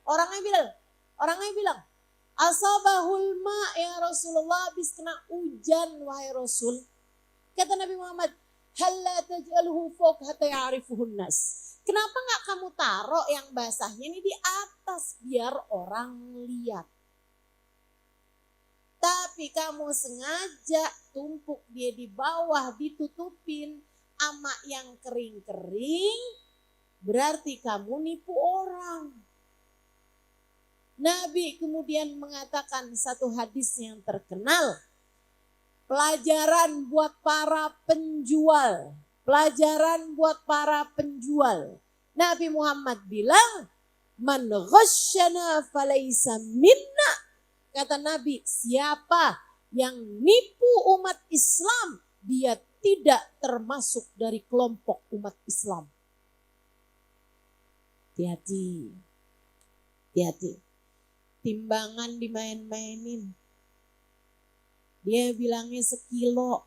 Orangnya bilang, asabahul ma ya Rasulullah, habis kena hujan wahai Rasul. Kata Nabi Muhammad, halla taj'alhu fawq hatta ya'rifuhun nas. Kenapa enggak kamu taruh yang basahnya ini di atas biar orang lihat? Tapi kamu sengaja tumpuk dia di bawah, ditutupin ama yang kering-kering, berarti kamu nipu orang. Nabi kemudian mengatakan satu hadis yang terkenal, pelajaran buat para penjual. Pelajaran buat para penjual. Nabi Muhammad bilang, man ghasyana falaysa minna. Kata Nabi, siapa yang nipu umat Islam, dia tidak termasuk dari kelompok umat Islam. Hati-hati. Hati-hati. Timbangan dimain-mainin. Dia bilangnya sekilo.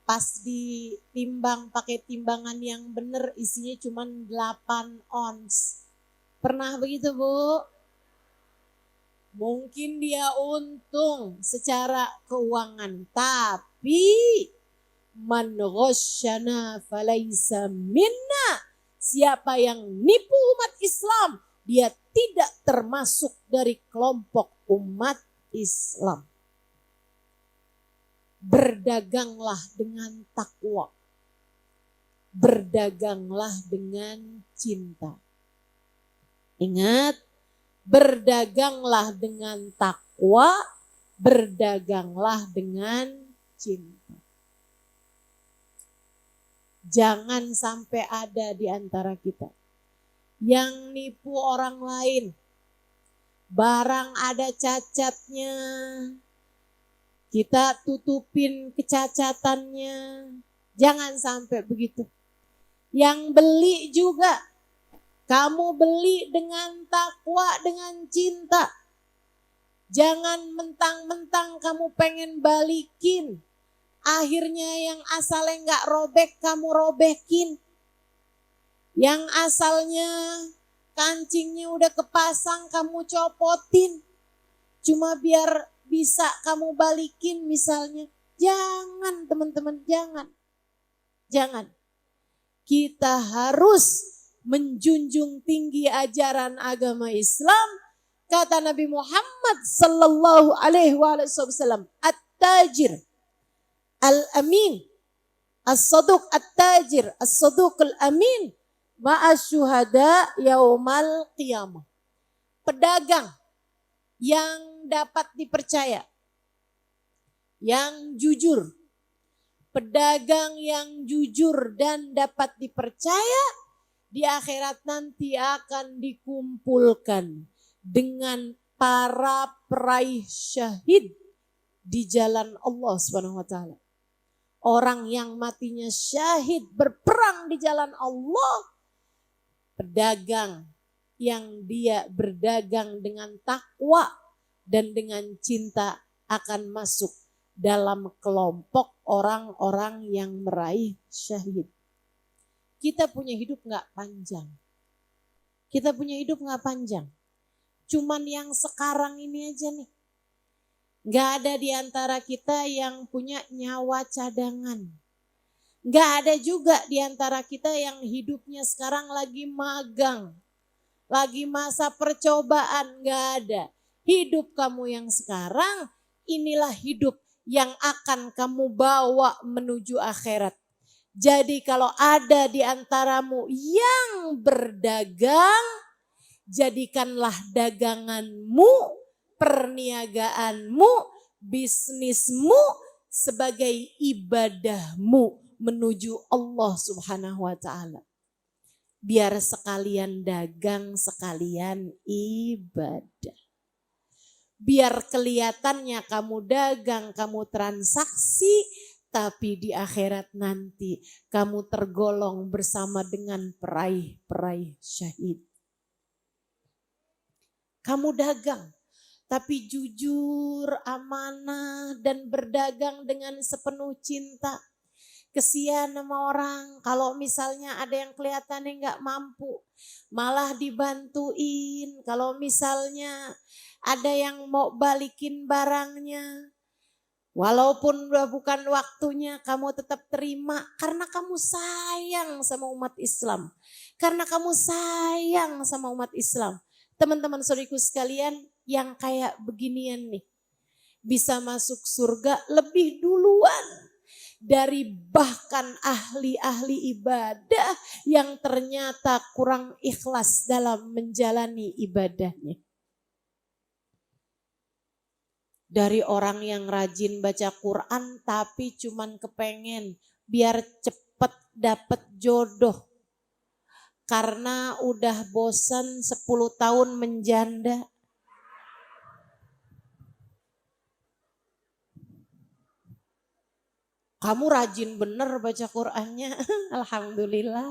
Pas ditimbang pakai timbangan yang benar isinya cuma 8 ons. Pernah begitu, Bu? Mungkin dia untung secara keuangan. Tapi man ghasyana falaysa minna. Siapa yang nipu umat Islam, dia tidak termasuk dari kelompok umat Islam. Berdaganglah dengan takwa. Berdaganglah dengan cinta. Ingat, berdaganglah dengan takwa, berdaganglah dengan cinta. Jangan sampai ada di antara kita yang nipu orang lain. Barang ada cacatnya, kita tutupin kecacatannya. Jangan sampai begitu. Yang beli juga, kamu beli dengan takwa, dengan cinta. Jangan mentang-mentang kamu pengen balikin. Akhirnya yang asalnya gak robek, kamu robekin. Yang asalnya kancingnya udah kepasang, kamu copotin. Cuma biar bisa kamu balikin misalnya. Jangan teman-teman, jangan. Jangan. Kita harus menjunjung tinggi ajaran agama Islam. Kata Nabi Muhammad sallallahu alaihi wasallam, at-tajir al-amin, as-saduq at-tajir, as-saduq al-amin, ma'asyuhada yaumal qiyamah. Pedagang yang dapat dipercaya, yang jujur. Pedagang yang jujur dan dapat dipercaya, di akhirat nanti akan dikumpulkan dengan para peraih syahid di jalan Allah Subhanahu wa taala. Orang yang matinya syahid berperang di jalan Allah. Pedagang yang dia berdagang dengan takwa dan dengan cinta akan masuk dalam kelompok orang-orang yang meraih syahid. Kita punya hidup gak panjang. Kita punya hidup gak panjang. Cuman yang sekarang ini aja nih. Gak ada di antara kita yang punya nyawa cadangan. Gak ada juga di antara kita yang hidupnya sekarang lagi magang. Lagi masa percobaan, gak ada. Hidup kamu yang sekarang, inilah hidup yang akan kamu bawa menuju akhirat. Jadi kalau ada di antaramu yang berdagang, jadikanlah daganganmu, perniagaanmu, bisnismu sebagai ibadahmu menuju Allah Subhanahu wa taala. Biar sekalian dagang, sekalian ibadah. Biar kelihatannya kamu dagang, kamu transaksi, tapi di akhirat nanti kamu tergolong bersama dengan peraih-peraih syahid. Kamu dagang, tapi jujur, amanah, dan berdagang dengan sepenuh cinta. Kesian sama orang, kalau misalnya ada yang kelihatannya nggak mampu, malah dibantuin. Kalau misalnya ada yang mau balikin barangnya, walaupun udah bukan waktunya, kamu tetap terima karena kamu sayang sama umat Islam. Karena kamu sayang sama umat Islam. Teman-teman saudariku sekalian, yang kayak beginian nih, bisa masuk surga lebih duluan dari bahkan ahli-ahli ibadah yang ternyata kurang ikhlas dalam menjalani ibadahnya. Dari orang yang rajin baca Quran tapi cuman kepengen biar cepet dapet jodoh. Karena udah bosan 10 tahun menjanda. Kamu rajin bener baca Qur'annya, alhamdulillah.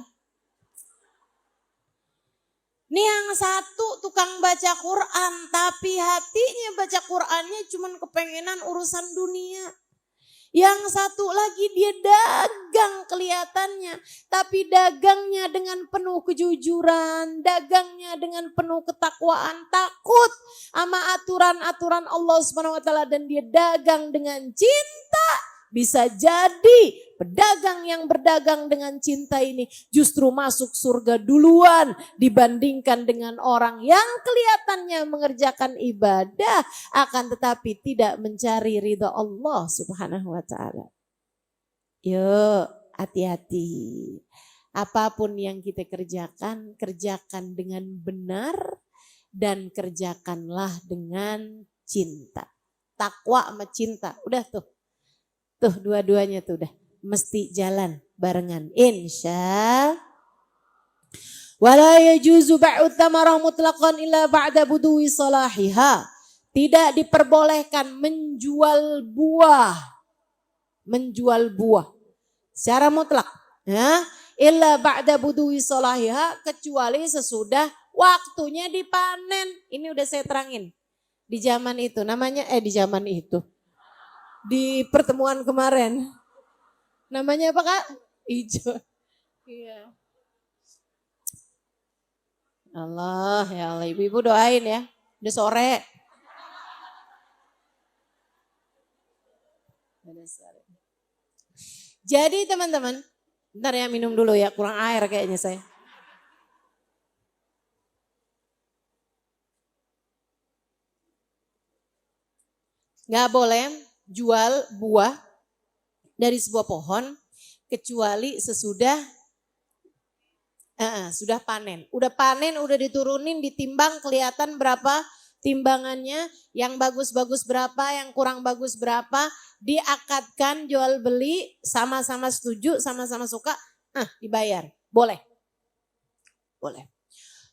Nih yang satu tukang baca Quran, tapi hatinya baca Qurannya cuman kepengenan urusan dunia. Yang satu lagi dia dagang kelihatannya, tapi dagangnya dengan penuh kejujuran, dagangnya dengan penuh ketakwaan, takut sama aturan-aturan Allah Subhanahu wa taala, dan dia dagang dengan cinta. Bisa jadi pedagang yang berdagang dengan cinta ini justru masuk surga duluan dibandingkan dengan orang yang kelihatannya mengerjakan ibadah akan tetapi tidak mencari ridha Allah Subhanahu wa taala. Yuk, hati-hati. Apapun yang kita kerjakan, kerjakan dengan benar dan kerjakanlah dengan cinta. Takwa sama cinta, udah tuh. Tuh dua-duanya tuh udah mesti jalan barengan. Insya. Wala yajuzu ba'u thamarah mutlaqan illa ba'da buduwi salahiha. Tidak diperbolehkan menjual buah. Menjual buah secara mutlak. Ya, illa ba'da buduwi salahiha, kecuali sesudah waktunya dipanen. Ini udah saya terangin. Di zaman itu namanya di zaman itu. Di pertemuan kemarin. Namanya apa Kak? Ijo. Iya. Allah ya Allah, ibu-ibu doain ya. Udah sore. Jadi teman-teman, bentar ya minum dulu ya, kurang air kayaknya saya. Gak boleh jual buah dari sebuah pohon kecuali sesudah sudah panen. Udah panen, udah diturunin, ditimbang, kelihatan berapa timbangannya, yang bagus-bagus berapa, yang kurang bagus berapa, diakadkan jual beli, sama-sama setuju, sama-sama suka, dibayar. Boleh. Boleh.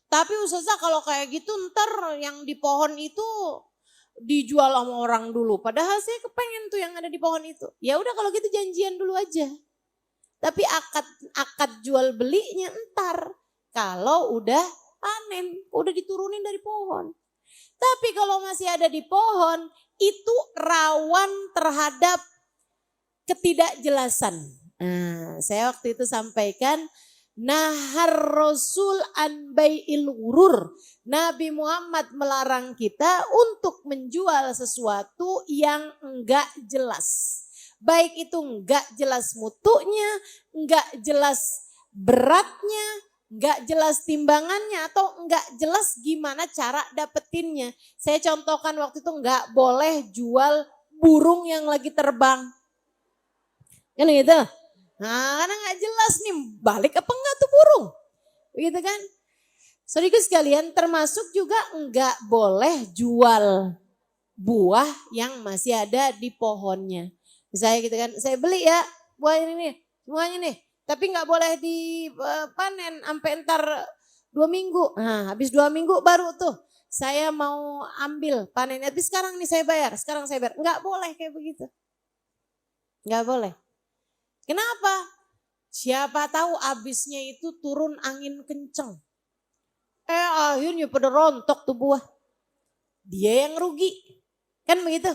Tapi Ustazah kalau kayak gitu ntar yang di pohon itu dijual sama orang dulu. Padahal saya kepengen tuh yang ada di pohon itu. Ya udah kalau gitu janjian dulu aja. Tapi akad jual belinya entar. Kalau udah panen, udah diturunin dari pohon. Tapi kalau masih ada di pohon, itu rawan terhadap ketidakjelasan. Saya waktu itu sampaikan, nahar Rasul an bai'il ghurur. Nabi Muhammad melarang kita untuk menjual sesuatu yang enggak jelas. Baik itu enggak jelas mutunya, enggak jelas beratnya, enggak jelas timbangannya, atau enggak jelas gimana cara dapetinnya. Saya contohkan waktu itu enggak boleh jual burung yang lagi terbang. Kan gitu? Nah, karena nggak jelas nih balik apa enggak tuh burung. Begitu kan? Saudara sekalian, termasuk juga enggak boleh jual buah yang masih ada di pohonnya. Misalnya gitu kan, saya beli ya buah ini nih, semuanya nih. Tapi nggak boleh dipanen sampai ntar 2 minggu. Nah habis 2 minggu baru tuh saya mau ambil panen. Tapi sekarang nih saya bayar, sekarang saya bayar. Nggak boleh kayak begitu. Nggak boleh. Kenapa? Siapa tahu abisnya itu turun angin kenceng. Akhirnya pada rontok tuh buah. Dia yang rugi. Kan begitu?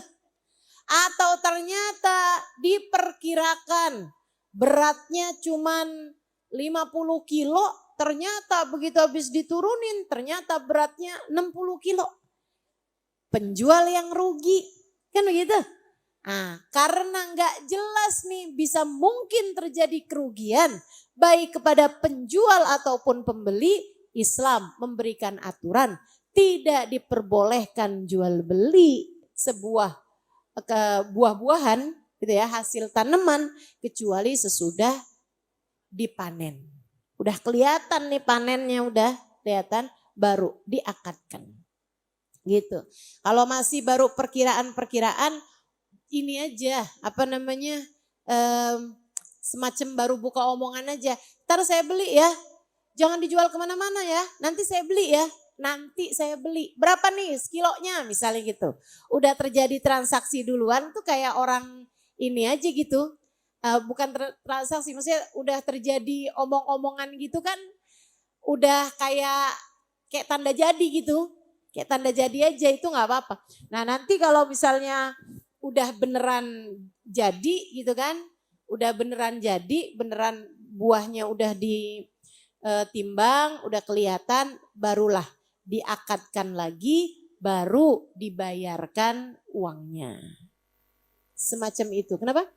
Atau ternyata diperkirakan beratnya cuman 50 kilo. Ternyata begitu habis diturunin ternyata beratnya 60 kilo. Penjual yang rugi. Kan begitu? Nah, karena nggak jelas nih bisa mungkin terjadi kerugian baik kepada penjual ataupun pembeli, Islam memberikan aturan tidak diperbolehkan jual beli sebuah buah-buahan gitu ya, hasil tanaman kecuali sesudah dipanen. Udah kelihatan nih panennya udah kelihatan baru diakadkan. Gitu. Kalau masih baru perkiraan-perkiraan ini aja apa namanya semacam baru buka omongan aja. Ntar saya beli ya, jangan dijual kemana-mana ya. Nanti saya beli ya, nanti saya beli. Berapa nih sekilonya misalnya gitu. Udah terjadi transaksi duluan tuh kayak orang ini aja gitu. Bukan transaksi, maksudnya udah terjadi omong-omongan gitu kan. Udah kayak tanda jadi gitu. Kayak tanda jadi aja itu gak apa-apa. Nah nanti kalau misalnya udah beneran jadi gitu kan, udah beneran jadi, beneran buahnya udah ditimbang, udah kelihatan, barulah diakadkan lagi, baru dibayarkan uangnya. Semacam itu. Kenapa?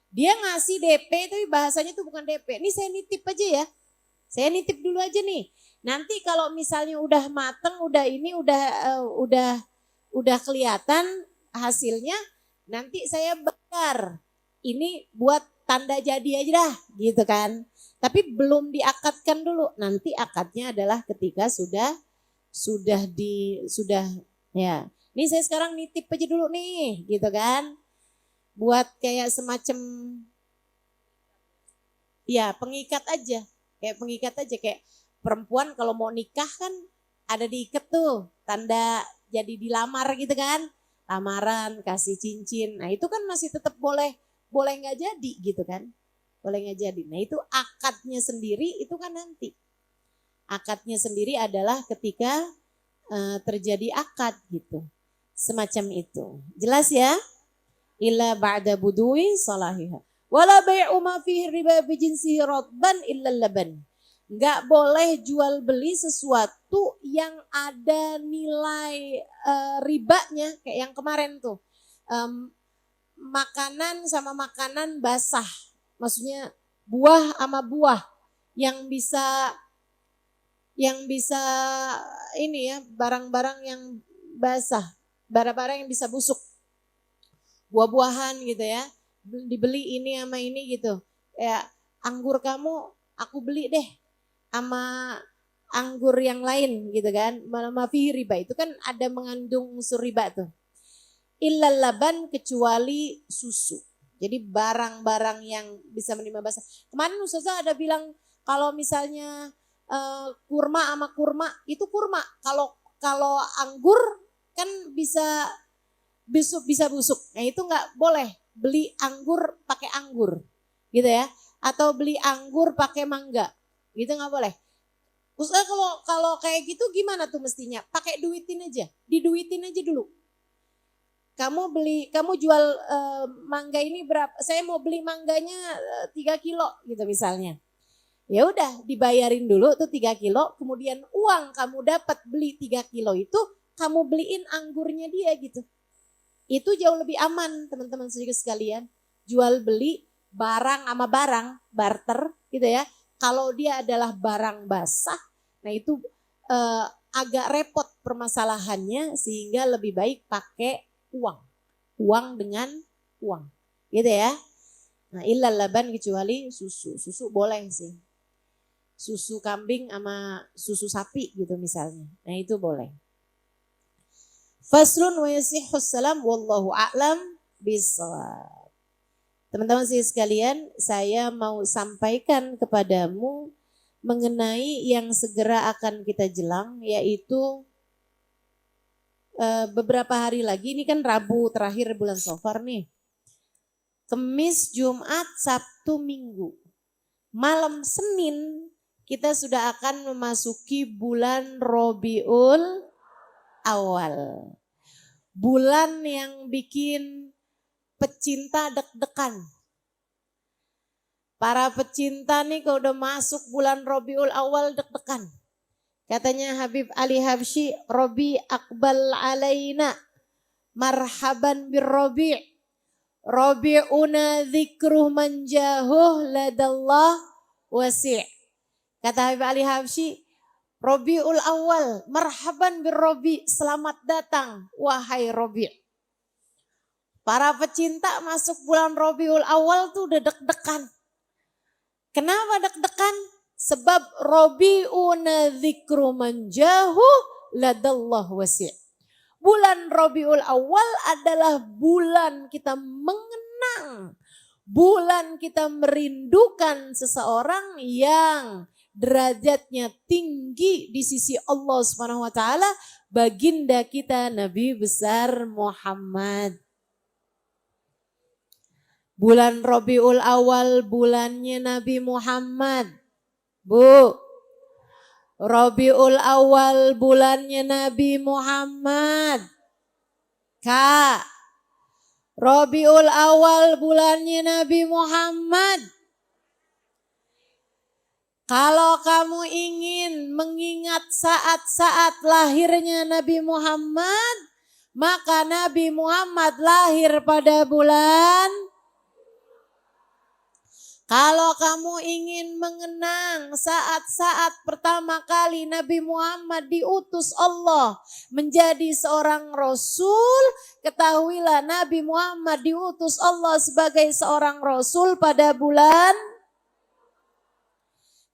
Dia ngasih DP tapi bahasanya tuh bukan DP. Ini saya nitip aja ya. Saya nitip dulu aja nih. Nanti kalau misalnya udah mateng, udah ini, udah kelihatan hasilnya, nanti saya bayar. Ini buat tanda jadi aja dah, gitu kan. Tapi belum diakadkan dulu. Nanti akadnya adalah ketika sudah ya. Ini saya sekarang nitip aja dulu nih, gitu kan. Buat kayak semacam ya pengikat aja. Kayak pengikat aja, kayak perempuan kalau mau nikah kan ada diikat tuh, tanda jadi dilamar gitu kan. Lamaran, kasih cincin. Nah itu kan masih tetap boleh nggak jadi gitu kan. Boleh nggak jadi. Nah itu akadnya sendiri itu kan nanti. Akadnya sendiri adalah ketika terjadi akad gitu. Semacam itu. Jelas ya? Illa ba'da budui salahiha. Wala bai'u ma fihi riba bijinsihi radban illa laban. Nggak boleh jual beli sesuatu yang ada nilai ribanya kayak yang kemarin tuh. Makanan sama makanan basah. Maksudnya buah sama buah yang bisa ini ya, barang-barang yang basah, barang-barang yang bisa busuk. Buah-buahan gitu ya. Dibeli ini sama ini gitu. Ya, anggur kamu aku beli deh sama anggur yang lain gitu kan. Mafi riba itu kan ada mengandung unsur riba tuh. Illal laban kecuali susu. Jadi barang-barang yang bisa menerima basah. Kemarin Ustazah ada bilang kalau misalnya kurma sama kurma itu kurma. Kalau anggur kan bisa busuk. Nah itu nggak boleh beli anggur pakai anggur gitu ya. Atau beli anggur pakai mangga. Gitu nggak boleh. Ustaz kalau kayak gitu gimana tuh mestinya? Pakai duitin aja, diduitin aja dulu. Kamu jual mangga ini berapa? Saya mau beli mangganya 3 kilo gitu misalnya. Ya udah dibayarin dulu tuh 3 kilo, kemudian uang kamu dapat beli 3 kilo itu kamu beliin anggurnya dia gitu. Itu jauh lebih aman teman-teman sekalian. Jual beli barang sama barang, barter gitu ya. Kalau dia adalah barang basah, nah itu agak repot permasalahannya sehingga lebih baik pakai uang. Uang dengan uang gitu ya. Nah, illal laban kecuali susu. Susu boleh sih. Susu kambing sama susu sapi gitu misalnya. Nah, itu boleh. Faslun wa yasihhus salam wallahu a'lam bishawab. Teman-teman sekalian, saya mau sampaikan kepadamu mengenai yang segera akan kita jelang, yaitu beberapa hari lagi, ini kan Rabu terakhir bulan Safar nih. Kemis, Jumat, Sabtu, Minggu. Malam Senin kita sudah akan memasuki bulan Rabiul Awal. Bulan yang bikin pecinta deg-degan. Para pecinta nih kalau udah masuk bulan Rabiul Awal deg-degan. Katanya Habib Ali Habsyi, Rabi akbal alaina, marhaban bir Rabi', Rabi'una dzikruh manjahuh ladallah wasi'. Kata Habib Ali Habsyi, Rabiul Awal, marhaban bir Rabi', selamat datang wahai Rabi'. Para pecinta masuk bulan Rabiul Awal tuh udah deg-degan. Kenapa deg-degan? Sebab Rabi'una dzikru manjahu ladallah wasi'. Bulan Rabiul Awal adalah bulan kita mengenang. Bulan kita merindukan seseorang yang derajatnya tinggi di sisi Allah Subhanahu wa taala, baginda kita Nabi besar Muhammad. Bulan Rabiul Awal bulannya Nabi Muhammad. Bu, Rabiul Awal bulannya Nabi Muhammad. Kak, Rabiul Awal bulannya Nabi Muhammad. Kalau kamu ingin mengingat saat-saat lahirnya Nabi Muhammad, maka Nabi Muhammad lahir pada bulan. Kalau kamu ingin mengenang saat-saat pertama kali Nabi Muhammad diutus Allah menjadi seorang Rasul, ketahuilah Nabi Muhammad diutus Allah sebagai seorang Rasul pada bulan.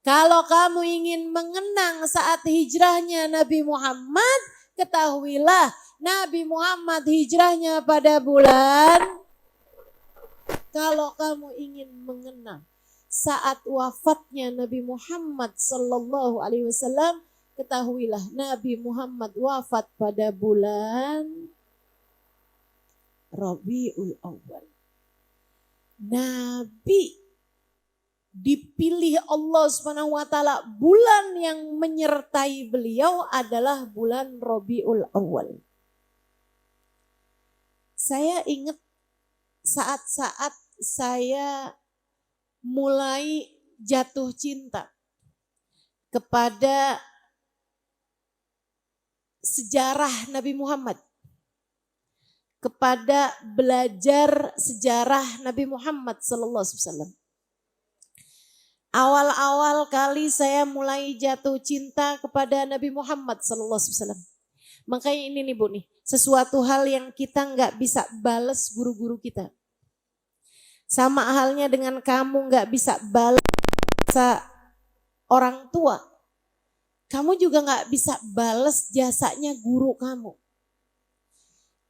Kalau kamu ingin mengenang saat hijrahnya Nabi Muhammad, ketahuilah Nabi Muhammad hijrahnya pada bulan. Kalau kamu ingin mengenang saat wafatnya Nabi Muhammad sallallahu alaihi wasallam, ketahuilah Nabi Muhammad wafat pada bulan Rabiul Awal. Nabi dipilih Allah Subhanahu wa taala, bulan yang menyertai beliau adalah bulan Rabiul Awal. Saya ingat saat-saat saya mulai jatuh cinta kepada sejarah Nabi Muhammad, kepada belajar sejarah Nabi Muhammad sallallahu alaihi wasallam. Awal-awal kali saya mulai jatuh cinta kepada Nabi Muhammad sallallahu alaihi wasallam. Makanya ini nih Bu nih, sesuatu hal yang kita nggak bisa balas guru-guru kita. Sama halnya dengan kamu nggak bisa balas orang tua. Kamu juga nggak bisa balas jasanya guru kamu.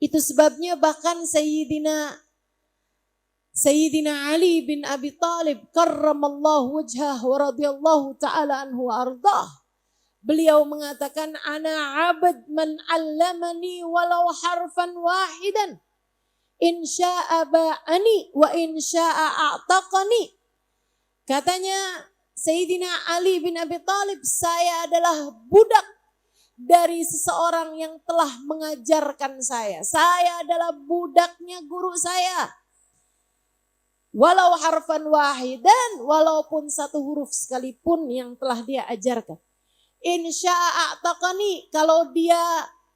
Itu sebabnya bahkan Sayyidina Ali bin Abi Thalib karramallahu wajhah wa radhiyallahu ta'ala anhu wa ardah. Beliau mengatakan, ana abad man allamani walau harfan wahidan. Insya'a ba'ani wa insya'a a'taqani. Katanya Sayyidina Ali bin Abi Thalib, saya adalah budak dari seseorang yang telah mengajarkan saya. Saya adalah budaknya guru saya. Walau harfan wahidan, walaupun satu huruf sekalipun yang telah dia ajarkan. Insya'a a'taqani, kalau dia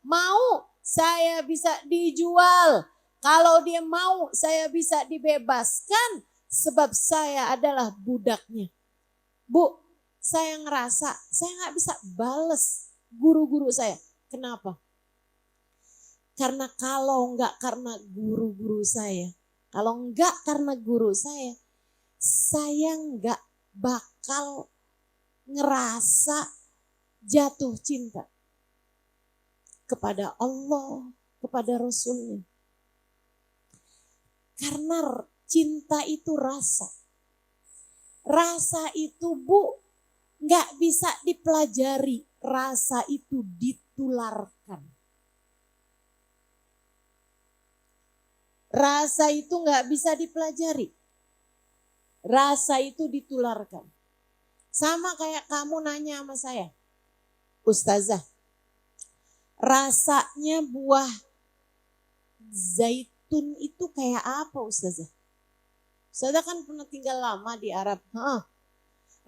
mau saya bisa dijual. Kalau dia mau saya bisa dibebaskan sebab saya adalah budaknya. Bu, saya ngerasa saya gak bisa bales guru-guru saya. Kenapa? Karena kalau enggak karena guru-guru saya, kalau enggak karena guru saya, saya nggak bakal ngerasa jatuh cinta kepada Allah, kepada Rasulnya. Karena cinta itu rasa. Rasa itu nggak bisa dipelajari. Rasa itu ditularkan. Rasa itu nggak bisa dipelajari. Rasa itu ditularkan. Sama kayak kamu nanya sama saya, Ustazah, rasanya buah zaitun itu kayak apa Ustazah? Ustazah kan pernah tinggal lama di Arab.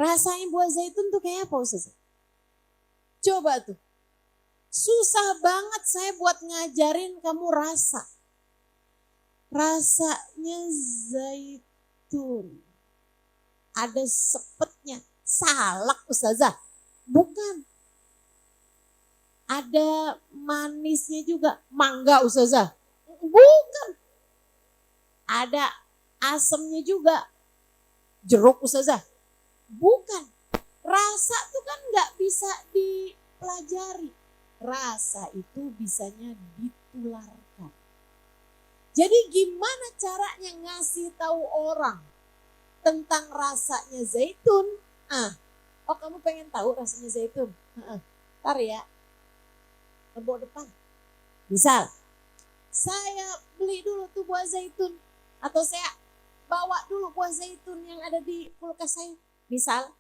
Rasanya buah zaitun tuh kayak apa Ustazah? Coba tuh. Susah banget saya buat ngajarin kamu rasa. Rasanya zaitun. Ada sepetnya. Salak Ustazah. Bukan. Ada manisnya juga. Mangga Ustazah. Bukan. Ada asamnya juga. Jeruk Ustazah. Bukan. Rasa tuh kan gak bisa dipelajari. Rasa itu bisanya ditularkan. Jadi gimana caranya ngasih tahu orang tentang rasanya zaitun? Oh kamu pengen tahu rasanya zaitun? Ntar ya, lebok depan. Misal, saya beli dulu tuh buah zaitun. Atau saya bawa dulu buah zaitun yang ada di kulkas saya. Misal,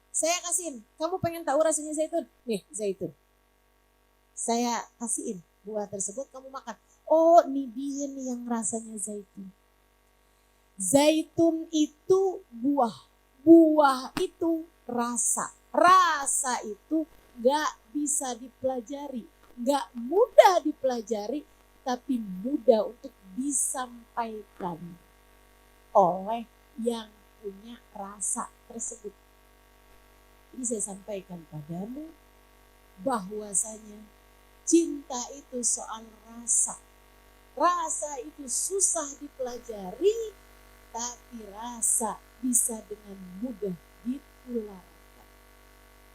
saya kasihin, kamu pengen tahu rasanya zaitun? Nih zaitun. Saya kasihin buah tersebut, kamu makan. Oh ini dia nih yang rasanya zaitun. Zaitun itu buah. Buah itu rasa. Rasa itu gak bisa dipelajari. Gak mudah dipelajari, tapi mudah untuk disampaikan oleh yang punya rasa tersebut. Ini saya sampaikan padamu bahwasanya cinta itu soal rasa. Rasa itu susah dipelajari, tapi rasa bisa dengan mudah ditularkan.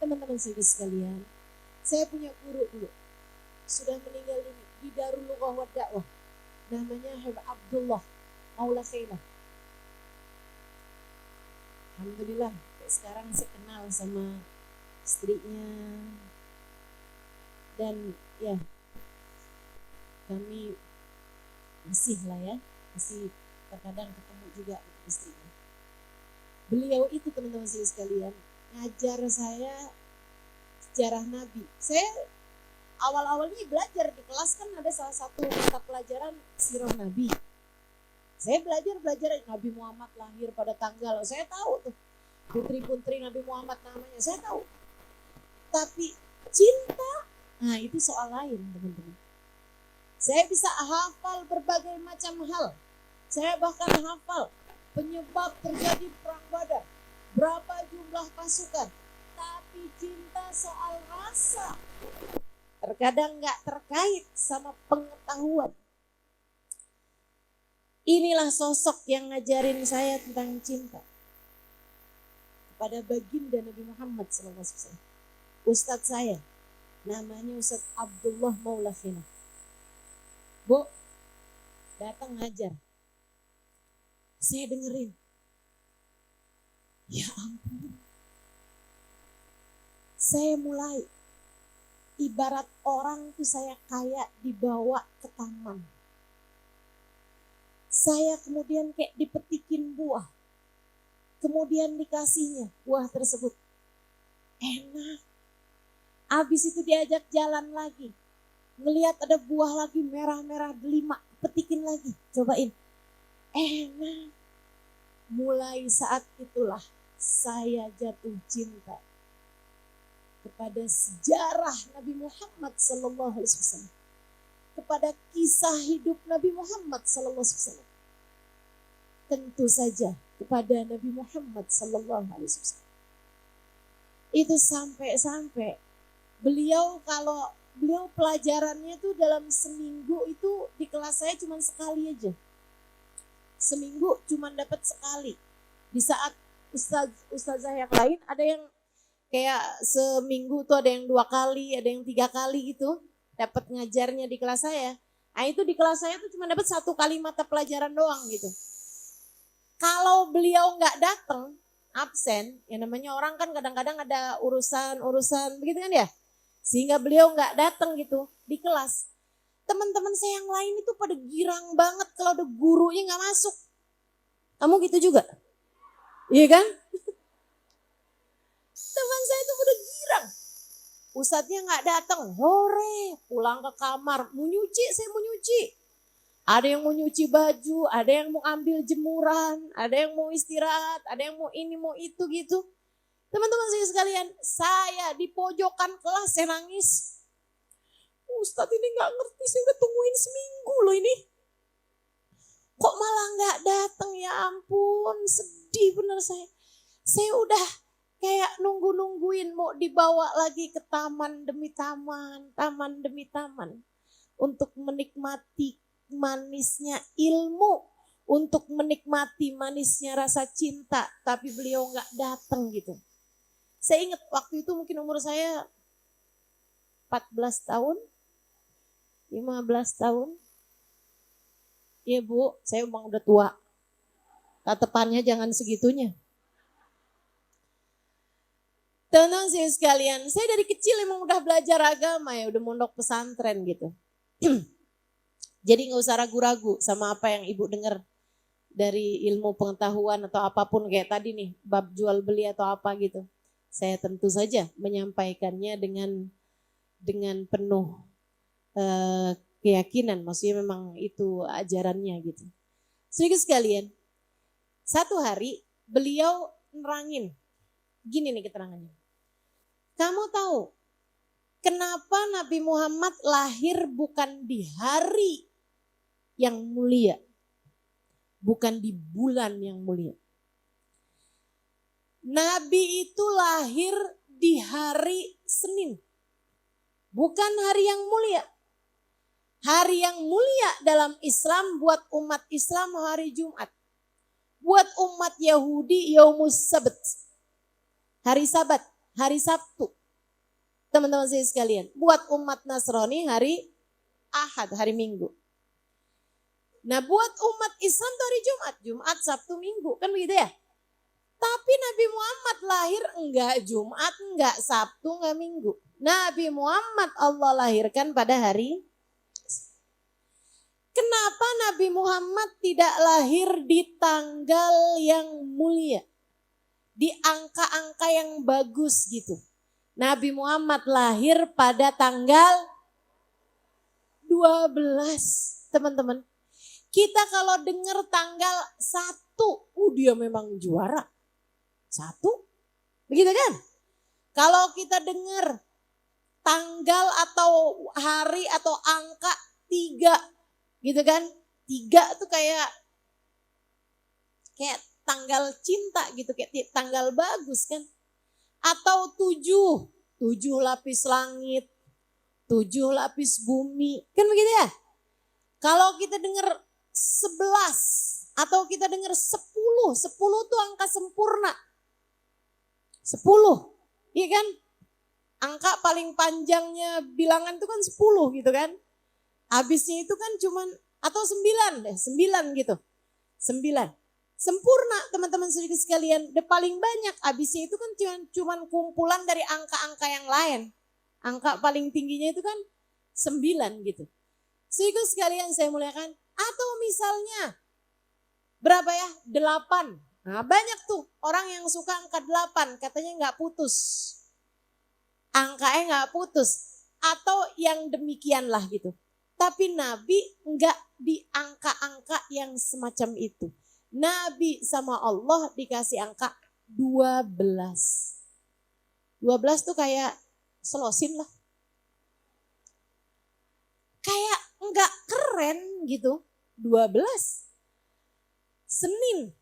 Teman-teman sekalian, saya punya guru dulu. Sudah meninggal di Darul Lughah wa Dakwah. Namanya Habib Abdullah Maula Khairah. Alhamdulillah, sekarang saya kenal sama istrinya. Dan ya, kami masih terkadang ketemu juga dengan istrinya. Beliau itu teman-teman sekalian ngajar saya sejarah Nabi. Saya awal-awalnya belajar di kelas kan ada salah satu mata pelajaran sirah Nabi. Saya belajar Nabi Muhammad lahir pada tanggal. Saya tahu tuh putri-putri Nabi Muhammad namanya, saya tahu. Tapi cinta, itu soal lain teman-teman. Saya bisa hafal berbagai macam hal. Saya bahkan hafal penyebab terjadi perang Badar, berapa jumlah pasukan. Tapi cinta soal rasa. Terkadang gak terkait sama pengetahuan. Inilah sosok yang ngajarin saya tentang cinta. Kepada baginda Nabi Muhammad SAW. Ustadz saya, namanya Ustadz Abdullah Maula Khairah. Bu, datang ngajar. Saya dengerin. Ya ampun. Saya mulai ibarat orang tuh saya kayak dibawa ke taman. Saya kemudian kayak dipetikin buah. Kemudian dikasihnya buah tersebut. Enak. Habis itu diajak jalan lagi. Ngelihat ada buah lagi merah-merah delima. Petikin lagi. Cobain. Enak. Mulai saat itulah saya jatuh cinta kepada sejarah Nabi Muhammad SAW, kepada kisah hidup Nabi Muhammad SAW, tentu saja kepada Nabi Muhammad SAW. Itu sampai beliau pelajarannya tuh dalam seminggu itu di kelas saya cuma sekali aja. Seminggu cuma dapat sekali. Di saat ustazah yang lain ada yang kayak seminggu tuh ada yang 2 kali, ada yang 3 kali gitu dapat ngajarnya di kelas saya. Nah itu di kelas saya tuh cuma dapat 1 kali mata pelajaran doang gitu. Kalau beliau nggak datang, absen, ya namanya orang kan kadang-kadang ada urusan begitu kan ya. Sehingga beliau nggak datang gitu di kelas. Teman-teman saya yang lain itu pada girang banget kalau ada gurunya nggak masuk. Kamu gitu juga? Iya kan? Teman saya itu pada girang. Ustadznya nggak datang, hore, pulang ke kamar, mau nyuci, saya mau nyuci. Ada yang mau nyuci baju, ada yang mau ambil jemuran, ada yang mau istirahat, ada yang mau ini, mau itu gitu. Teman-teman saya sekalian, saya di pojokan kelas saya nangis. Ustadz ini nggak ngerti, saya udah tungguin seminggu loh ini. Kok malah nggak datang, ya ampun, sedih bener saya. Saya udah kayak nungguin mau dibawa lagi ke taman demi taman, taman demi taman. Untuk menikmati manisnya ilmu, untuk menikmati manisnya rasa cinta. Tapi beliau gak datang gitu. Saya ingat waktu itu mungkin umur saya 14 tahun, 15 tahun. Iya Bu, saya emang udah tua. Tatepannya jangan segitunya. Teman-teman saya sekalian, saya dari kecil emang udah belajar agama ya, udah mondok pesantren gitu. Jadi gak usah ragu-ragu sama apa yang ibu dengar dari ilmu pengetahuan atau apapun kayak tadi nih, bab jual beli atau apa gitu. Saya tentu saja menyampaikannya dengan penuh keyakinan, maksudnya memang itu ajarannya gitu. Sedikit sekalian, satu hari beliau nerangin, gini nih keterangannya. Kamu tahu kenapa Nabi Muhammad lahir bukan di hari yang mulia, bukan di bulan yang mulia? Nabi itu lahir di hari Senin, bukan hari yang mulia. Hari yang mulia dalam Islam buat umat Islam hari Jumat. Buat umat Yahudi Yaumus Sabt, hari Sabat, hari Sabtu. Teman-teman saya sekalian, buat umat Nasrani hari Ahad, hari Minggu. Nah buat umat Islam itu hari Jumat, Jumat, Sabtu, Minggu, kan begitu ya? Tapi Nabi Muhammad lahir enggak Jumat, enggak Sabtu, enggak Minggu. Nabi Muhammad Allah lahirkan pada hari. Kenapa Nabi Muhammad tidak lahir di tanggal yang mulia? Di angka-angka yang bagus gitu. Nabi Muhammad lahir pada tanggal 12, teman-teman. Kita kalau dengar tanggal 1, dia memang juara. 1, begitu kan? Kalau kita dengar tanggal atau hari atau angka 3, gitu kan? 3 tuh kayak tanggal cinta gitu, kayak tanggal bagus kan? Atau 7 lapis langit, 7 lapis bumi, kan begitu ya? Kalau kita dengar 11 atau kita dengar 10 tuh angka sempurna. 10, iya kan? Angka paling panjangnya bilangan itu kan 10 gitu kan? Habisnya itu kan cuman, atau 9 deh, 9 gitu. 9. Sempurna teman-teman sedikit sekalian. The paling banyak habisnya itu kan cuman kumpulan dari angka-angka yang lain. Angka paling tingginya itu kan 9 gitu. Sedikit sekalian saya muliakan. Atau misalnya berapa ya? 8. Nah banyak tuh orang yang suka angka 8. Katanya gak putus. Angkanya gak putus. Atau yang demikianlah gitu. Tapi Nabi enggak di angka-angka yang semacam itu. Nabi sama Allah dikasih angka 12. 12 tuh kayak selosin lah. Kayak enggak keren gitu. 12. Senin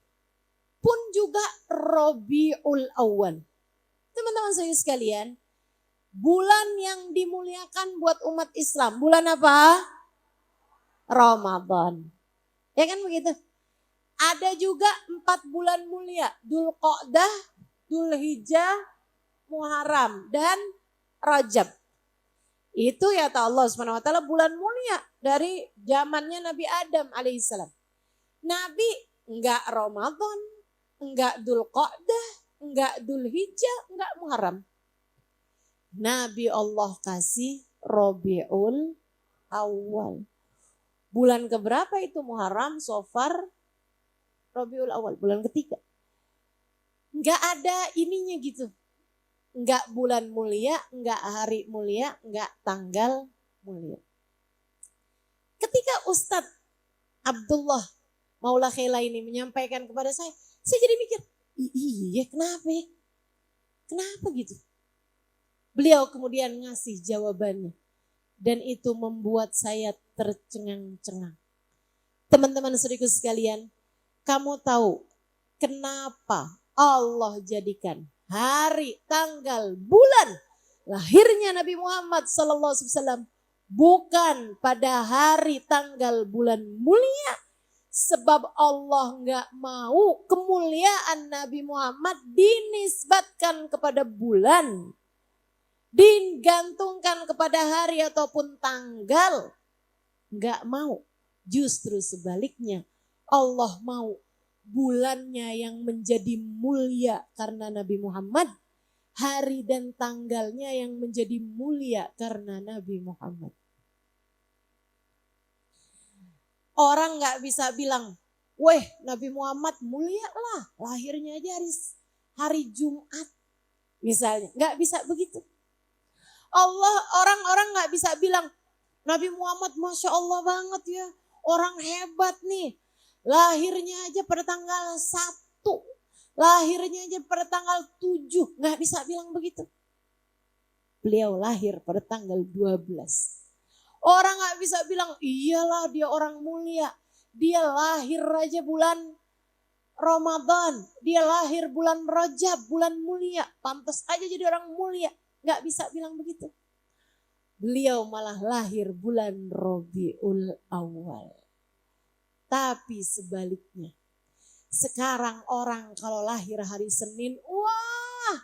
pun juga Rabiul Awwal. Teman-teman saya sekalian, bulan yang dimuliakan buat umat Islam. Bulan apa? Ramadan. Ya kan begitu? Ada juga 4 bulan mulia, Dzulqa'dah, Dzulhijjah, Muharram, dan Rajab. Itu ya Allah Subhanahu wa taala bulan mulia dari zamannya Nabi Adam alaihissalam. Nabi enggak Ramadan, enggak Dzulqa'dah, enggak Dzulhijjah, enggak Muharram. Nabi Allah kasih Rabiul Awal. Bulan keberapa itu Muharram, Safar, Rabiul Awal, bulan ketiga. Enggak ada ininya gitu. Enggak bulan mulia, enggak hari mulia, enggak tanggal mulia. Ketika Ustadz Abdullah Maula Khela ini menyampaikan kepada saya jadi mikir, iya kenapa ya? Kenapa gitu? Beliau kemudian ngasih jawabannya. Dan itu membuat saya tercengang-cengang. Teman-teman saudaraku sekalian, kamu tahu kenapa Allah jadikan hari, tanggal, bulan lahirnya Nabi Muhammad SAW bukan pada hari, tanggal, bulan mulia? Sebab Allah nggak mau kemuliaan Nabi Muhammad dinisbatkan kepada bulan, digantungkan kepada hari ataupun tanggal. Nggak mau. Justru sebaliknya, Allah mau bulannya yang menjadi mulia karena Nabi Muhammad, hari dan tanggalnya yang menjadi mulia karena Nabi Muhammad. Orang nggak bisa bilang, weh Nabi Muhammad mulia lah, lahirnya aja hari Jumat misalnya. Nggak bisa begitu. Orang-orang nggak bisa bilang, Nabi Muhammad Masya Allah banget ya, orang hebat nih. Lahirnya aja pada tanggal 1, lahirnya aja pada tanggal 7, nggak bisa bilang begitu. Beliau lahir pada tanggal 12. Orang gak bisa bilang, iyalah dia orang mulia. Dia lahir aja bulan Ramadan. Dia lahir bulan Rajab, bulan mulia. Pantas aja jadi orang mulia. Gak bisa bilang begitu. Beliau malah lahir bulan Rabiul Awal. Tapi sebaliknya. Sekarang orang kalau lahir hari Senin, wah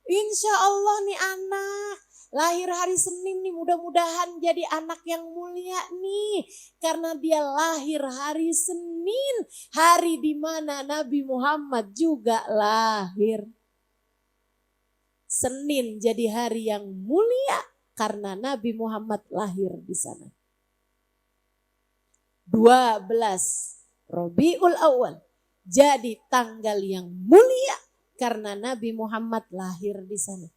insya Allah nih anak. Lahir hari Senin nih, mudah-mudahan jadi anak yang mulia nih. Karena dia lahir hari Senin, hari di mana Nabi Muhammad juga lahir. Senin jadi hari yang mulia karena Nabi Muhammad lahir di sana. 12 Rabiul Awal jadi tanggal yang mulia karena Nabi Muhammad lahir di sana.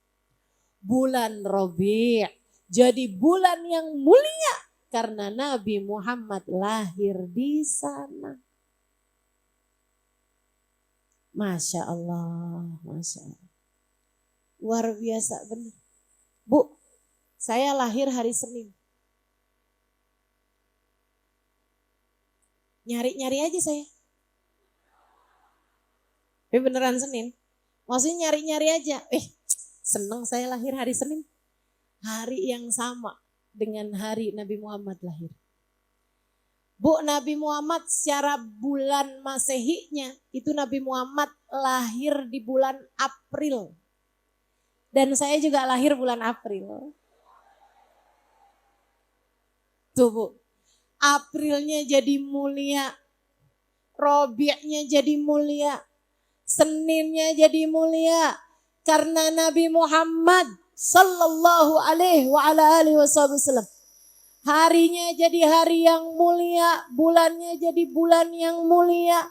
Bulan Rabi' jadi bulan yang mulia karena Nabi Muhammad lahir di sana. Masya Allah, Masya Allah. Luar biasa benar. Bu, saya lahir hari Senin. Nyari-nyari aja saya. Tapi beneran Senin. Maksudnya nyari-nyari aja. Senang saya lahir hari Senin. Hari yang sama dengan hari Nabi Muhammad lahir. Bu, Nabi Muhammad secara bulan Masehinya itu Nabi Muhammad lahir di bulan April. Dan saya juga lahir bulan April. Tuh Bu, Aprilnya jadi mulia. Rabi'nya jadi mulia. Seninnya jadi mulia. Karena Nabi Muhammad sallallahu alaihi wa ala alihi wasallam. Harinya jadi hari yang mulia, bulannya jadi bulan yang mulia.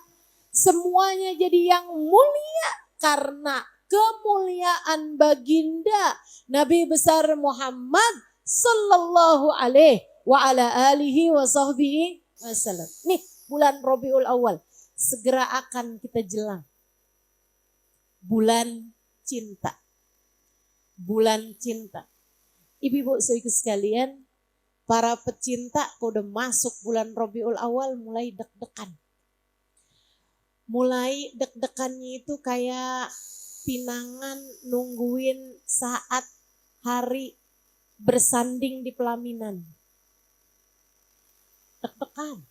Semuanya jadi yang mulia karena kemuliaan baginda Nabi besar Muhammad sallallahu alaihi wa ala alihi wasallam. Nih bulan Rabiul Awal segera akan kita jelang. Bulan cinta. Bulan cinta. Ibu-ibu saudaraku sekalian, para pecinta kalau udah masuk bulan Rabiul Awal mulai deg-degan. Mulai deg-degannya itu kayak pinangan nungguin saat hari bersanding di pelaminan. Deg-degan.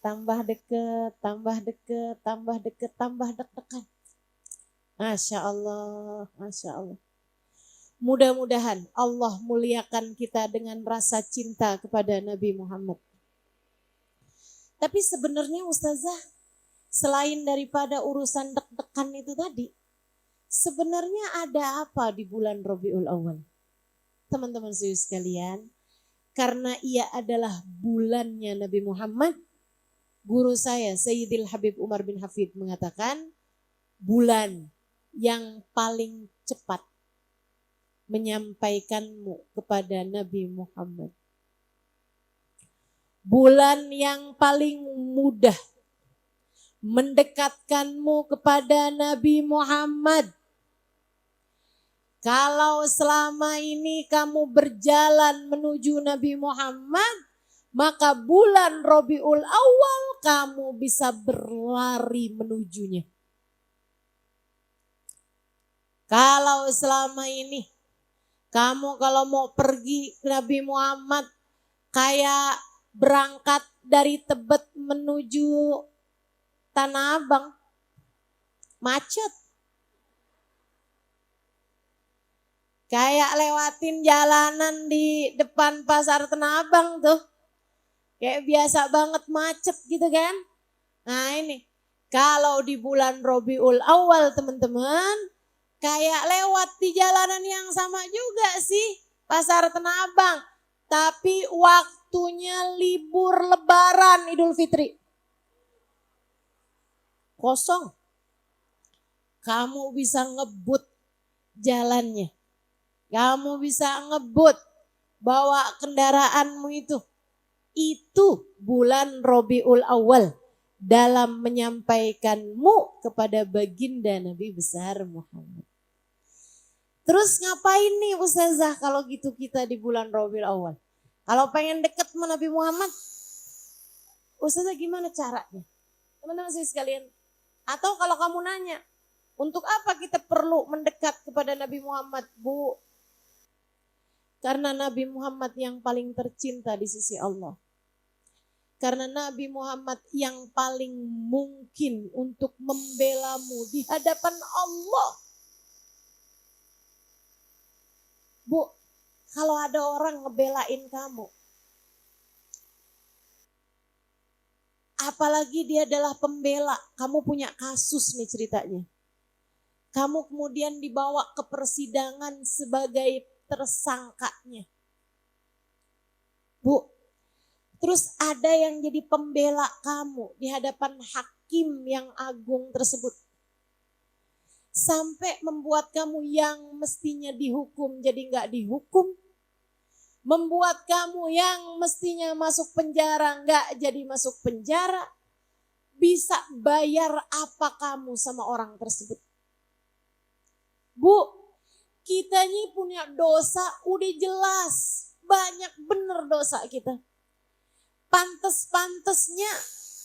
tambah deket, tambah deket, tambah deket, tambah deg-degan. Masya Allah, Masya Allah. Mudah-mudahan Allah muliakan kita dengan rasa cinta kepada Nabi Muhammad. Tapi sebenarnya Ustazah, selain daripada urusan deg-degan itu tadi, sebenarnya ada apa di bulan Rabiul Awal? Teman-teman sekalian, karena ia adalah bulannya Nabi Muhammad, guru saya Sayyidil Habib Umar bin Hafid mengatakan, bulan yang paling cepat menyampaikanmu kepada Nabi Muhammad. Bulan yang paling mudah mendekatkanmu kepada Nabi Muhammad. Kalau selama ini kamu berjalan menuju Nabi Muhammad, maka bulan Rabiul Awal kamu bisa berlari menujunya. Kalau selama ini kamu kalau mau pergi ke Nabi Muhammad kayak berangkat dari Tebet menuju Tanah Abang, macet. Kayak lewatin jalanan di depan pasar Tanah Abang tuh. Kayak biasa banget macet gitu kan. Nah ini, kalau di bulan Rabiul Awal teman-teman, kayak lewat di jalanan yang sama juga sih, pasar Tanah Abang. Tapi waktunya libur Lebaran Idul Fitri. Kosong. Kamu bisa ngebut jalannya. Kamu bisa ngebut bawa kendaraanmu itu. Itu bulan Rabiul Awal dalam menyampaikanmu kepada baginda Nabi besar Muhammad. Terus ngapain nih Ustazah kalau gitu kita di bulan Rabiul Awal? Kalau pengen deket sama Nabi Muhammad, Ustazah gimana caranya? Teman-teman sekalian. Atau kalau kamu nanya, untuk apa kita perlu mendekat kepada Nabi Muhammad, Bu? Karena Nabi Muhammad yang paling tercinta di sisi Allah. Karena Nabi Muhammad yang paling mungkin untuk membelamu di hadapan Allah. Bu, kalau ada orang ngebelain kamu, apalagi dia adalah pembela, kamu punya kasus nih ceritanya. Kamu kemudian dibawa ke persidangan sebagai tersangkanya. Bu, terus ada yang jadi pembela kamu di hadapan hakim yang agung tersebut. Sampai membuat kamu yang mestinya dihukum jadi gak dihukum. Membuat kamu yang mestinya masuk penjara gak jadi masuk penjara. Bisa bayar apa kamu sama orang tersebut? Bu, kita ini punya dosa udah jelas. Banyak bener dosa kita. Pantes-pantesnya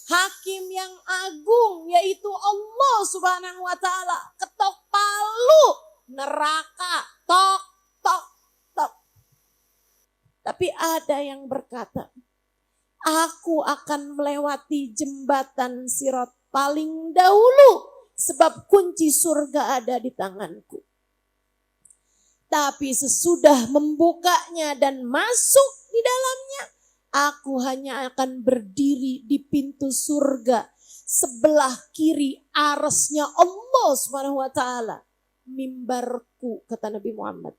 hakim yang agung yaitu Allah Subhanahu wa taala ketok palu neraka tok tok tok. Tapi ada yang berkata, aku akan melewati jembatan Sirat paling dahulu sebab kunci surga ada di tanganku. Tapi sesudah membukanya dan masuk di dalamnya, aku hanya akan berdiri di pintu surga sebelah kiri arasnya Allah Subhanahu wa taala. Mimbarku, kata Nabi Muhammad.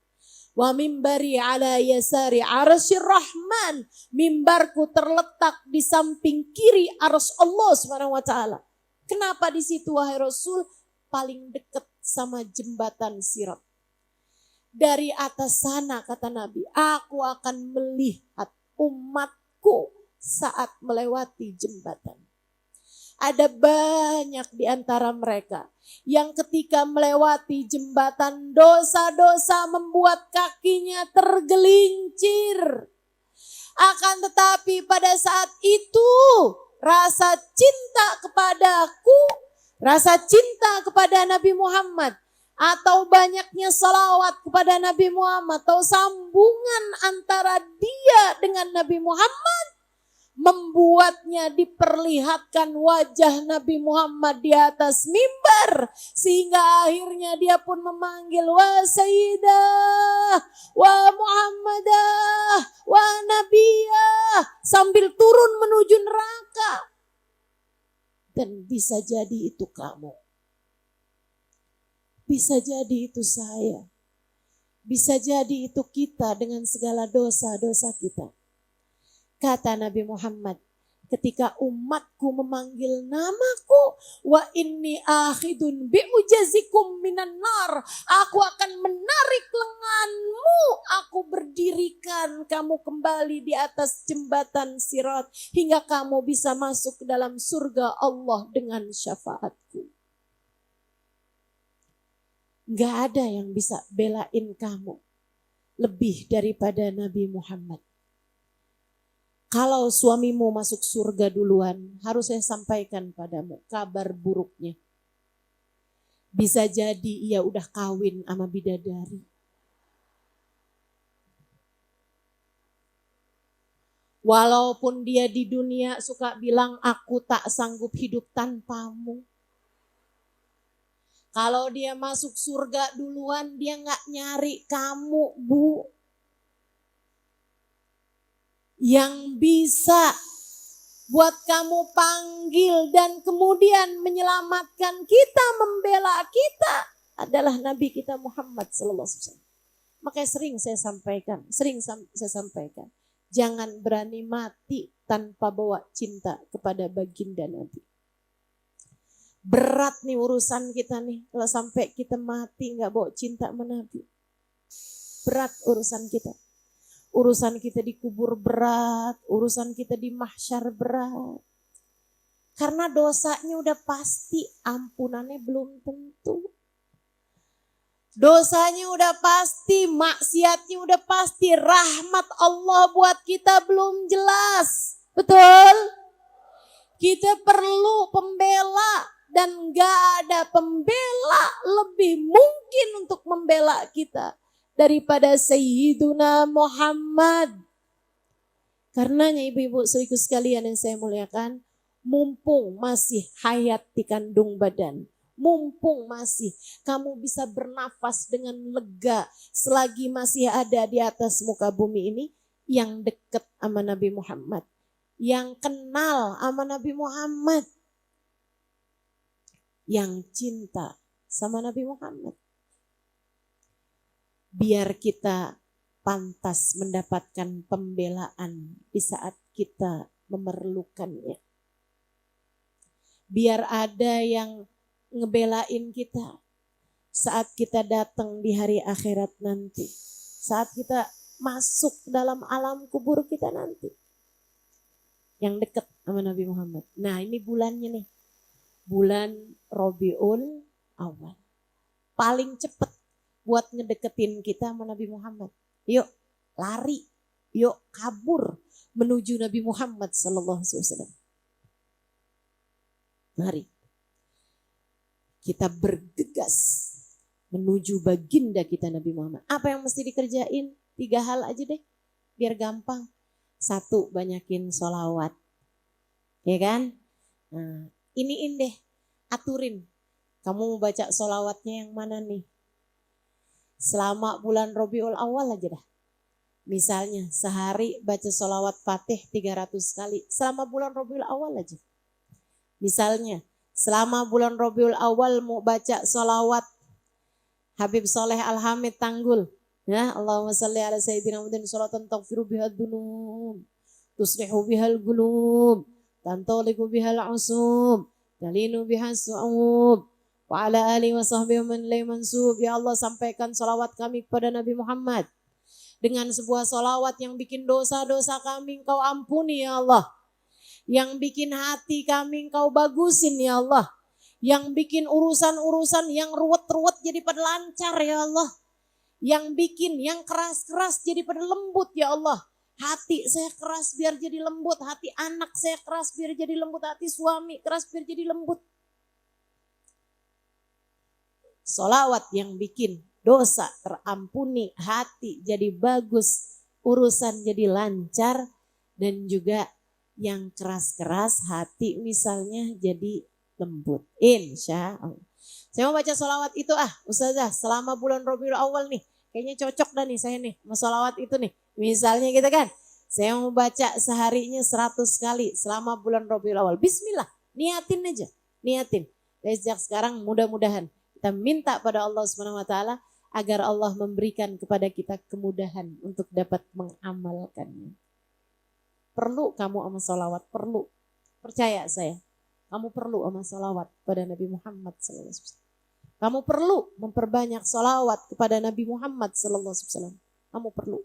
Wa mimbari ala yasari arsyir rahman. Mimbarku terletak di samping kiri arsy Allah Subhanahu wa taala. Kenapa di situ wahai Rasul? Paling dekat sama jembatan Sirat. Dari atas sana kata Nabi, aku akan melihat umatku saat melewati jembatan. Ada banyak di antara mereka yang ketika melewati jembatan dosa-dosa membuat kakinya tergelincir. Akan tetapi pada saat itu rasa cinta kepadaku, rasa cinta kepada Nabi Muhammad, atau banyaknya salawat kepada Nabi Muhammad, atau sambungan antara dia dengan Nabi Muhammad membuatnya diperlihatkan wajah Nabi Muhammad di atas mimbar, sehingga akhirnya dia pun memanggil wa sayyidah, wa Muhammadah, wa nabiyah, sambil turun menuju neraka. Dan bisa jadi itu kamu, bisa jadi itu saya, bisa jadi itu kita dengan segala dosa-dosa kita. Kata Nabi Muhammad, ketika umatku memanggil namaku, wa inni akhidun biujazikum minan nar, aku akan menarik lenganmu, aku berdirikan kamu kembali di atas jembatan Sirat hingga kamu bisa masuk ke dalam surga Allah dengan syafaatku. Gak ada yang bisa belain kamu lebih daripada Nabi Muhammad. Kalau suamimu masuk surga duluan, harus saya sampaikan padamu kabar buruknya. Bisa jadi ia udah kawin sama bidadari. Walaupun dia di dunia suka bilang, aku tak sanggup hidup tanpamu. Kalau dia masuk surga duluan, dia gak nyari kamu, Bu. Yang bisa buat kamu panggil dan kemudian menyelamatkan kita, membela kita adalah Nabi kita Muhammad SAW. Makanya sering saya sampaikan, jangan berani mati tanpa bawa cinta kepada baginda Nabi. Berat nih urusan kita nih, kalau sampai kita mati gak bawa cinta sama Nabi. Berat urusan kita. Urusan kita dikubur berat, urusan kita di mahsyar berat. Karena dosanya udah pasti, ampunannya belum tentu. Dosanya udah pasti, maksiatnya udah pasti, rahmat Allah buat kita belum jelas. Betul? Kita perlu pembela dan gak ada pembela lebih mungkin untuk membela kita daripada Sayyiduna Muhammad. Karenanya ibu-ibu saudaraku sekalian yang saya muliakan, mumpung masih hayat di kandung badan, mumpung masih kamu bisa bernafas dengan lega, selagi masih ada di atas muka bumi ini, yang dekat sama Nabi Muhammad, yang kenal sama Nabi Muhammad, yang cinta sama Nabi Muhammad. Biar kita pantas mendapatkan pembelaan di saat kita memerlukannya. Biar ada yang ngebelain kita saat kita datang di hari akhirat nanti. Saat kita masuk dalam alam kubur kita nanti. Yang dekat sama Nabi Muhammad. Nah, ini bulannya nih. Bulan Rabiul Awal. Paling cepat buat ngedeketin kita sama Nabi Muhammad. Yuk lari, yuk kabur menuju Nabi Muhammad SAW. Mari kita bergegas menuju baginda kita Nabi Muhammad. Apa yang mesti dikerjain? 3 hal aja deh, biar gampang. 1, banyakin sholawat. Ya kan? Nah, iniin deh, aturin. Kamu mau baca sholawatnya yang mana nih? Selama bulan Rabiul Awal aja dah. Misalnya sehari baca sholawat Fatih 300 kali. Selama bulan Rabiul Awal aja. Misalnya selama bulan Rabiul Awal mau baca sholawat Habib Soleh Al-Hamid Tanggul. Ya, Allahumma salli ala sayyidina Muhammadin sholatan taghfiru bihal dunub, tuslihu bihal qulub, tantaliqu bihal usub, talinu bihal su'ub. Wa ala alihi wa sahbihi man la mansub. Ya Allah, sampaikan salawat kami kepada Nabi Muhammad. Dengan sebuah salawat yang bikin dosa-dosa kami Engkau ampuni ya Allah. Yang bikin hati kami Engkau bagusin ya Allah. Yang bikin urusan-urusan yang ruwet-ruwet jadi pada lancar ya Allah. Yang bikin yang keras-keras jadi pada lembut ya Allah. Hati saya keras biar jadi lembut. Hati anak saya keras biar jadi lembut. Hati suami keras biar jadi lembut. Sholawat yang bikin dosa terampuni, hati jadi bagus, urusan jadi lancar, dan juga Yang keras-keras hati misalnya jadi lembut. Insya Allah. Saya mau baca sholawat itu Ustazah selama bulan Rabiul Awal nih. Kayaknya cocok dah nih saya nih sama sholawat itu nih. Misalnya gitu kan. Saya mau baca seharinya 100 kali selama bulan Rabiul Awal. Bismillah, niatin aja, niatin. Dan sejak sekarang mudah-mudahan kita minta pada Allah SWT agar Allah memberikan kepada kita kemudahan untuk dapat mengamalkannya. Perlu kamu sama sholawat, perlu. Percaya saya, kamu perlu sama sholawat pada Nabi Muhammad SAW. Kamu perlu memperbanyak sholawat kepada Nabi Muhammad SAW. Kamu perlu.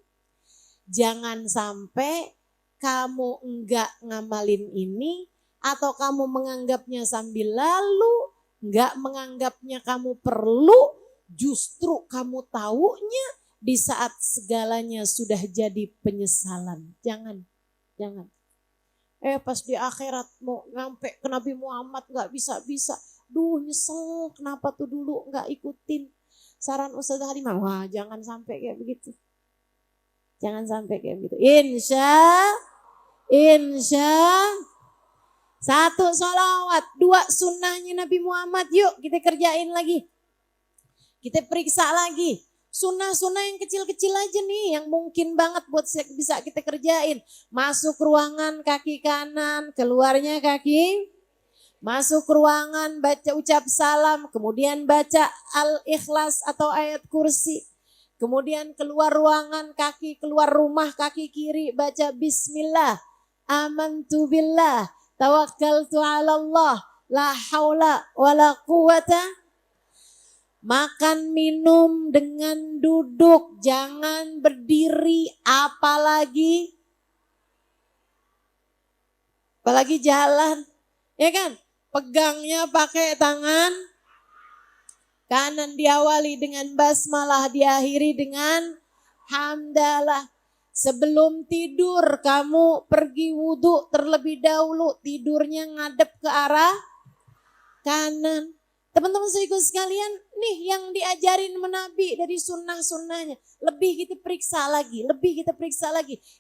Jangan sampai kamu enggak ngamalin ini atau kamu menganggapnya sambil lalu, enggak menganggapnya kamu perlu, justru kamu taunya di saat segalanya sudah jadi penyesalan. Jangan. Pas di akhirat mau nyampe ke Nabi Muhammad gak bisa-bisa. Duh nyesel kenapa tuh dulu gak ikutin saran Ustazah Halimah. Wah jangan sampai kayak begitu. Jangan sampai kayak begitu. Insya. 1 sholawat, 2 sunnahnya Nabi Muhammad. Yuk kita kerjain lagi. Kita periksa lagi. Sunnah-sunnah yang kecil-kecil aja nih yang mungkin banget buat bisa kita kerjain. Masuk ruangan kaki kanan, keluarnya kaki. Masuk ruangan baca ucap salam, kemudian baca Al-Ikhlas atau ayat kursi. Kemudian keluar ruangan keluar rumah kaki kiri baca Bismillah. Amantu billah, tawakkaltu ala Allah, la haula wala quwata. Makan minum dengan duduk, jangan berdiri, apalagi jalan, ya kan? Pegangnya pakai tangan kanan, diawali dengan basmalah, diakhiri dengan hamdalah. Sebelum tidur kamu pergi wudhu terlebih dahulu, tidurnya ngadep ke arah kanan. Teman-teman saudaraku sekalian, nih yang diajarin Nabi dari sunnah-sunnahnya. Lebih kita periksa lagi.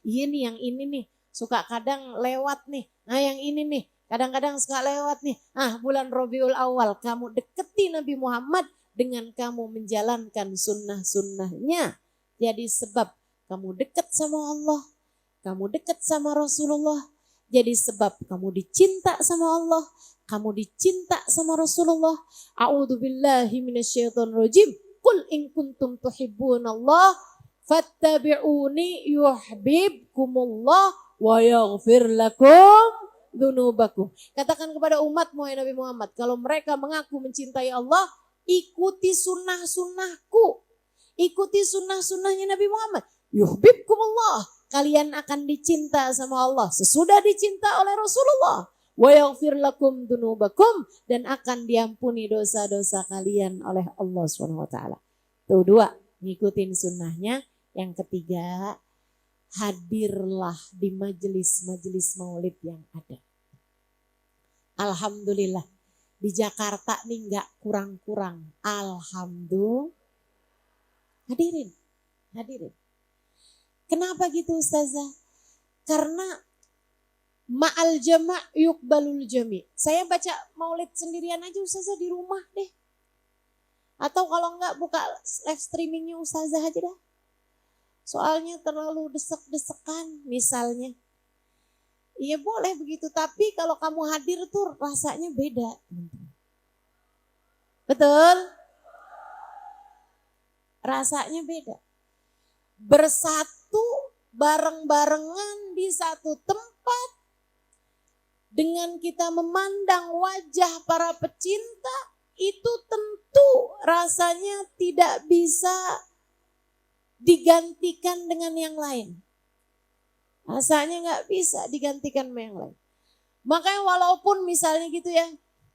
Iya nih yang ini nih, suka kadang lewat nih. Nah yang ini nih, kadang-kadang suka lewat nih. Bulan Rabiul Awal, kamu deketi Nabi Muhammad dengan kamu menjalankan sunnah-sunnahnya. Jadi sebab kamu dekat sama Allah, kamu dekat sama Rasulullah. Jadi sebab kamu dicinta sama Allah, kamu dicinta sama Rasulullah. A'udzubillahi minasyaitonirrajim. Qul in kuntum tuhibbunallah fattabi'uni yuhibbukumullah wa yaghfir lakum dzunubakum. Katakan kepada umatmu ya Nabi Muhammad, kalau mereka mengaku mencintai Allah, ikuti sunnah-sunnahku. Ikuti sunnah-sunnahnya Nabi Muhammad. Yuhibbukumullah. Kalian akan dicinta sama Allah sesudah dicinta oleh Rasulullah. Wa yaghfir lakum dzunubakum, dan akan diampuni dosa-dosa kalian oleh Allah SWT. Tuh 2, ngikutin sunnahnya. Yang ketiga, hadirlah di majelis-majelis maulid yang ada. Alhamdulillah di Jakarta nih gak kurang-kurang. Alhamdulillah. Hadirin. Kenapa gitu Ustazah? Karena ma'al jama' yuqbalul jami'. Saya baca maulid sendirian aja Ustazah di rumah deh. Atau kalau enggak buka live streamingnya Ustazah aja dah. Soalnya terlalu desek-desekan misalnya. Iya boleh begitu, tapi kalau kamu hadir tuh rasanya beda. Betul? Rasanya beda. Bersatu bareng-barengan di satu tempat dengan kita memandang wajah para pecinta, itu tentu rasanya tidak bisa digantikan dengan yang lain. Rasanya nggak bisa digantikan sama yang lain. Makanya walaupun misalnya gitu ya,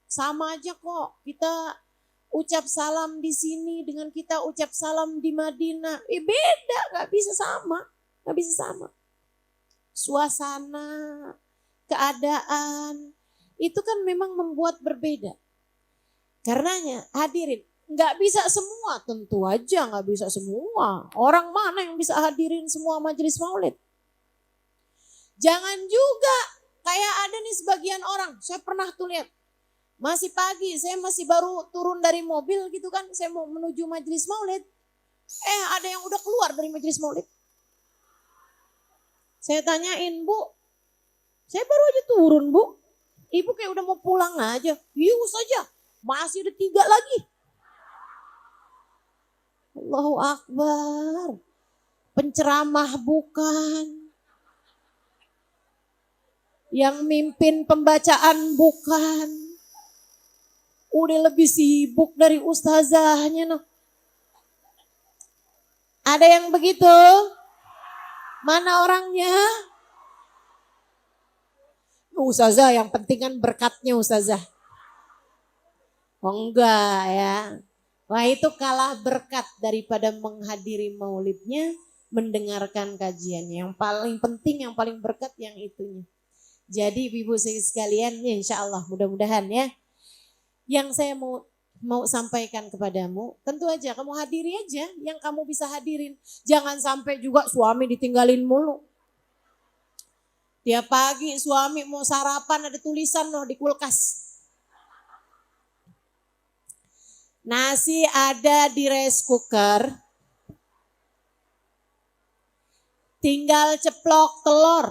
sama aja kok kita ucap salam di sini dengan kita ucap salam di Madinah. Beda, nggak bisa sama. Suasana, keadaan, itu kan memang membuat berbeda. Karenanya hadirin, nggak bisa semua, tentu aja nggak bisa semua. Orang mana yang bisa hadirin semua majelis maulid? Jangan juga Kayak ada nih sebagian orang, saya pernah tuh lihat. Masih pagi, saya masih baru turun dari mobil gitu kan, saya mau menuju majelis maulid. Ada yang udah keluar dari majelis maulid. Saya tanyain, Bu, saya baru aja turun, Bu. Ibu kayak udah mau pulang aja. Iya saja, masih ada 3 lagi. Allahu Akbar. Penceramah bukan. Yang mimpin pembacaan bukan. Udah lebih sibuk dari ustazahnya. Noh. Ada yang begitu? Mana orangnya? Ustazah yang penting kan berkatnya ustazah. Oh enggak ya. Wah itu kalah berkat daripada menghadiri maulidnya, mendengarkan kajiannya. Yang paling penting, yang paling berkat yang itunya. Jadi ibu-ibu sekalian, ya insya Allah mudah-mudahan ya. Yang saya mau sampaikan kepadamu, tentu aja kamu hadiri aja yang kamu bisa hadirin. Jangan sampai juga suami ditinggalin mulu. Tiap pagi suami mau sarapan ada tulisan loh di kulkas. Nasi ada di rice cooker. Tinggal ceplok telur.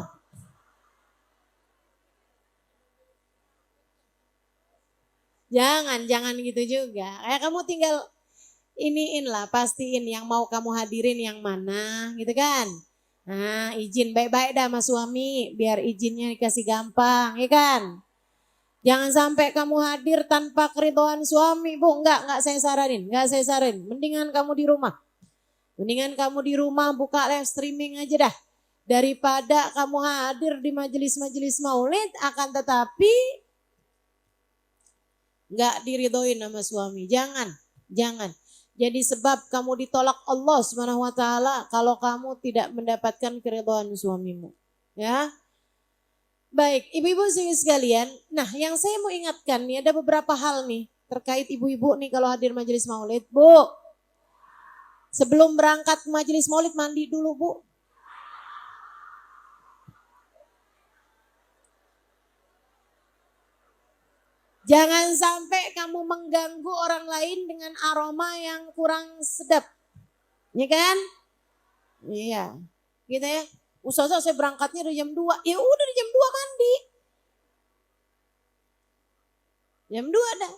Jangan gitu juga. Kayak kamu tinggal iniin lah, pastiin yang mau kamu hadirin yang mana gitu kan. Nah izin baik-baik dah sama suami biar izinnya dikasih gampang ya kan. Jangan sampai kamu hadir tanpa keridhaan suami, Bu. Enggak saya saranin. Mendingan kamu di rumah. Mendingan kamu di rumah buka live streaming aja dah. Daripada kamu hadir di majelis-majelis maulid akan tetapi enggak diridhoin sama suami. Jangan. Jadi sebab kamu ditolak Allah Subhanahu wa taala kalau kamu tidak mendapatkan keridhaan suamimu. Ya. Baik, ibu-ibu sekalian. Nah, yang saya mau ingatkan nih ada beberapa hal nih terkait ibu-ibu nih kalau hadir majelis maulid. Bu, sebelum berangkat ke majelis maulid mandi dulu, Bu. Jangan sampai kamu mengganggu orang lain dengan aroma yang kurang sedap. Ya kan? Iya. Gitu ya. Ustazah saya berangkatnya dari jam 2. Ya udah di jam 2 mandi. Jam 2 dah.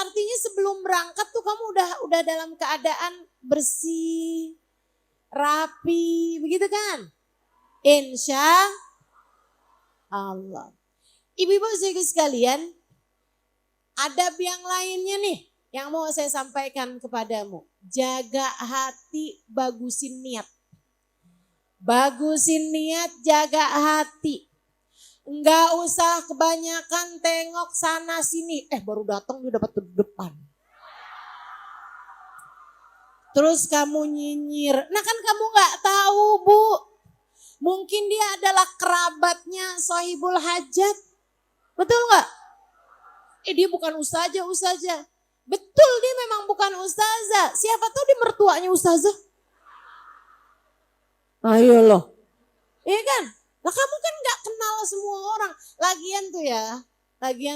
Artinya sebelum berangkat tuh kamu udah dalam keadaan bersih, rapi, begitu kan? Insya Allah. Ibu-ibu sekalian, adab yang lainnya nih yang mau saya sampaikan kepadamu. Jaga hati, bagusin niat. Bagusin niat, jaga hati. Enggak usah kebanyakan tengok sana sini. Baru datang dia dapat duduk depan. Terus kamu nyinyir. Nah kan kamu gak tahu, Bu. Mungkin dia adalah kerabatnya sahibul hajat. Betul gak? Dia bukan ustazah. Betul dia memang bukan ustazah. Siapa tahu dia mertuanya ustazah. Ayo loh. Iya kan? Lah kamu kan gak kenal semua orang. Lagian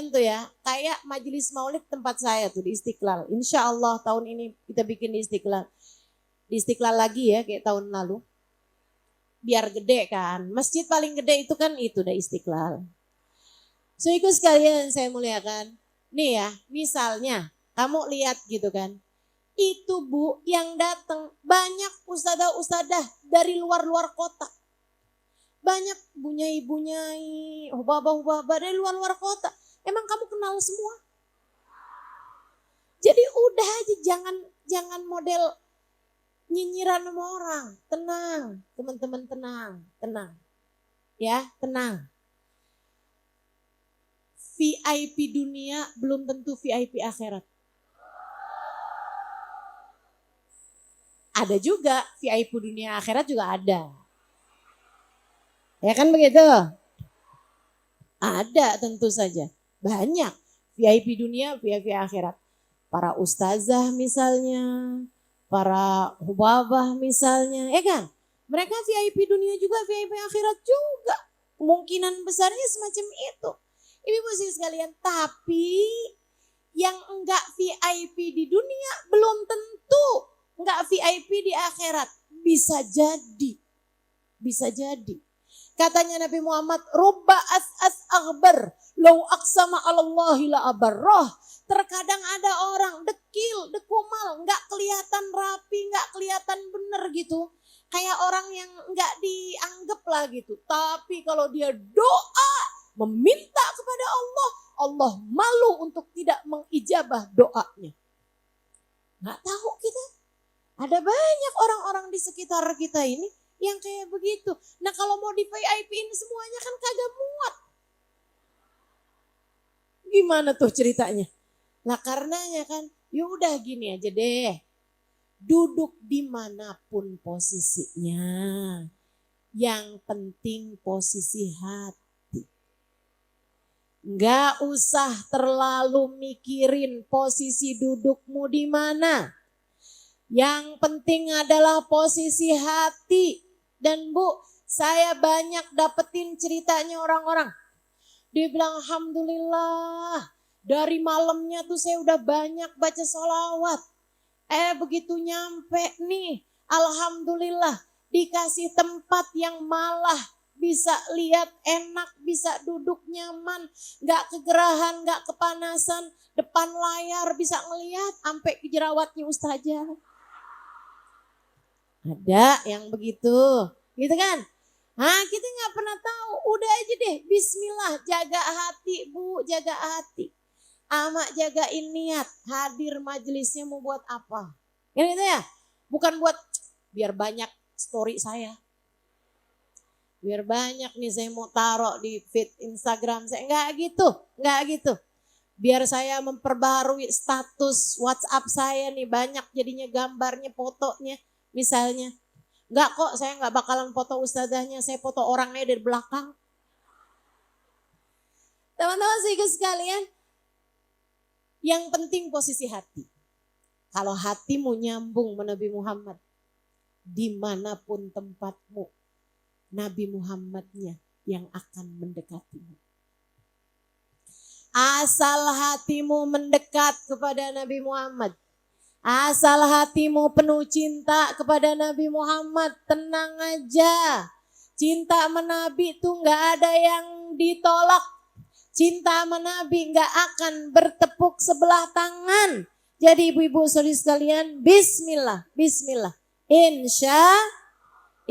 tuh ya. Kayak majelis maulid tempat saya tuh di Istiqlal. Insya Allah tahun ini kita bikin di Istiqlal. Di Istiqlal lagi ya kayak tahun lalu. Biar gede kan. Masjid paling gede itu kan itu dah Istiqlal. So ikut sekalian saya muliakan. Nih ya misalnya kamu lihat gitu kan. Itu Bu yang datang banyak ustadzah dari luar-luar kota. Banyak bunyai-bunyai, hubaba-hubaba dari luar-luar kota. Emang kamu kenal semua? Jadi udah aja jangan model nyinyiran sama orang. Tenang, teman-teman tenang. Ya, tenang. VIP dunia belum tentu VIP akhirat. Ada juga VIP dunia akhirat juga ada. Ya kan begitu? Ada tentu saja. Banyak VIP dunia, VIP akhirat. Para ustazah misalnya, para hubabah misalnya, ya kan? Mereka VIP dunia juga, VIP akhirat juga. Kemungkinan besarnya semacam itu. Ibu sekalian, tapi yang enggak VIP di dunia belum tentu enggak VIP di akhirat. Bisa jadi. Bisa jadi. Katanya Nabi Muhammad, rubba as'as aghbar, law aqsama 'alallahi la abarrah. Terkadang ada orang dekil, dekumal, enggak kelihatan rapi, enggak kelihatan bener gitu. Kayak orang yang enggak dianggap lah gitu. Tapi kalau dia doa, meminta kepada Allah, Allah malu untuk tidak mengijabah doanya. Enggak tahu kita. Ada banyak orang-orang di sekitar kita ini yang kayak begitu. Nah kalau mau di VIP-in semuanya kan kagak muat. Gimana tuh ceritanya? Nah karenanya kan, yaudah gini aja deh. Duduk dimanapun posisinya. Yang penting posisi hati. Nggak usah terlalu mikirin posisi dudukmu di mana. Yang penting adalah posisi hati. Dan Bu, saya banyak dapetin ceritanya orang-orang. Dia bilang, alhamdulillah, dari malamnya tuh saya udah banyak baca sholawat. Begitu nyampe nih, alhamdulillah, dikasih tempat yang malah bisa lihat enak, bisa duduk nyaman, gak kegerahan, gak kepanasan, depan layar bisa ngelihat sampai jerawatnya ustazah. Ada yang begitu, gitu kan? Nah kita gak pernah tahu, udah aja deh bismillah, jaga hati Bu, jaga hati. Ama jagain niat, hadir majelisnya mau buat apa? Gitu ya, bukan buat biar banyak story saya. Biar banyak nih saya mau taruh di feed Instagram saya, enggak gitu. Biar saya memperbarui status WhatsApp saya nih, banyak jadinya gambarnya, fotonya. Misalnya, enggak kok saya enggak bakalan foto ustazahnya, saya foto orangnya dari belakang. Teman-teman sekalian, yang penting posisi hati. Kalau hatimu nyambung sama Nabi Muhammad, dimanapun tempatmu, Nabi Muhammadnya yang akan mendekatimu. Asal hatimu mendekat kepada Nabi Muhammad, asal hatimu penuh cinta kepada Nabi Muhammad, tenang aja. Cinta sama Nabi tuh gak ada yang ditolak. Cinta sama Nabi gak akan bertepuk sebelah tangan. Jadi ibu-ibu saudari sekalian, bismillah.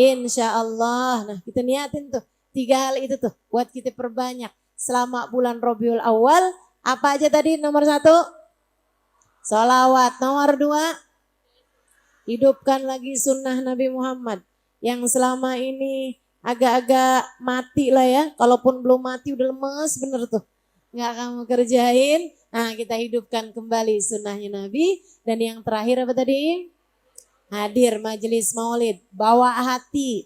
Insya Allah. Nah kita niatin tuh 3 hal itu tuh buat kita perbanyak. Selama bulan Rabiul Awal, apa aja tadi nomor 1? Sholawat. Nomor 2, hidupkan lagi sunnah Nabi Muhammad. Yang selama ini agak-agak mati lah ya. Kalaupun belum mati udah lemes bener tuh. Nggak kamu kerjain. Nah kita hidupkan kembali sunnahnya Nabi. Dan yang terakhir apa tadi? Hadir majelis maulid. Bawa hati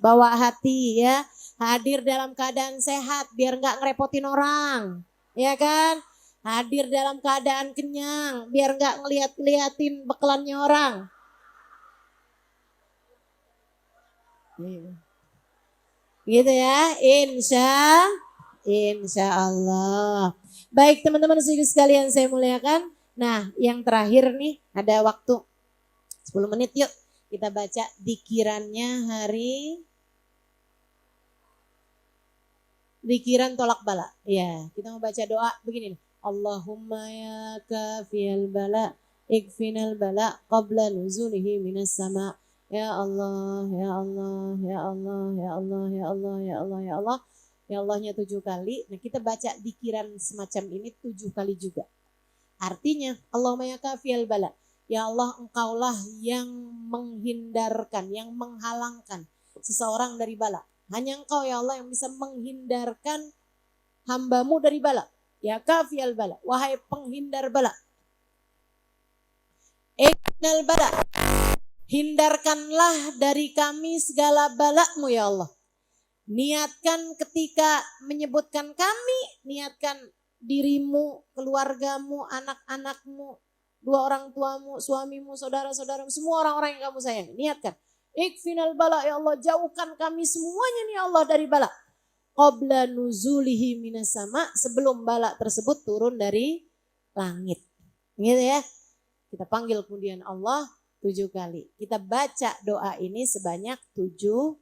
ya. Hadir dalam keadaan sehat biar nggak ngerepotin orang. Ya kan? Hadir dalam keadaan kenyang, biar gak ngeliatin bekelannya orang. Gitu ya, insya Allah. Baik teman-teman sekalian saya muliakan. Nah yang terakhir nih, ada waktu 10 menit yuk. Kita baca dikirannya hari, dikiran tolak bala. Ya, kita mau baca doa begini nih. Allahumma ya kafiyal bala, ikfinal bala qabla nuzulihi minas sama. Ya Allah, ya Allah, ya Allah, ya Allah, ya Allah, ya Allah, ya Allah. Ya Allahnya 7 kali. Nah kita baca dikiran semacam ini 7 kali juga. Artinya Allahumma ya kafiyal bala. Ya Allah engkaulah yang menghindarkan, yang menghalangkan seseorang dari bala. Hanya engkau ya Allah yang bisa menghindarkan hambamu dari bala. Ya kafiyal bala, wahai penghindar bala. Iknal bala, hindarkanlah dari kami segala balamu ya Allah. Niatkan ketika menyebutkan kami, niatkan dirimu, keluargamu, anak-anakmu, 2 orang tuamu, suamimu, saudara-saudaramu, semua orang-orang yang kamu sayang. Niatkan. Ikfinal bala ya Allah, jauhkan kami semuanya nih Allah dari bala. qabla nuzulihi minas sama, sebelum bala tersebut turun dari langit. Gitu ya. Kita panggil kemudian Allah 7 kali. Kita baca doa ini sebanyak 7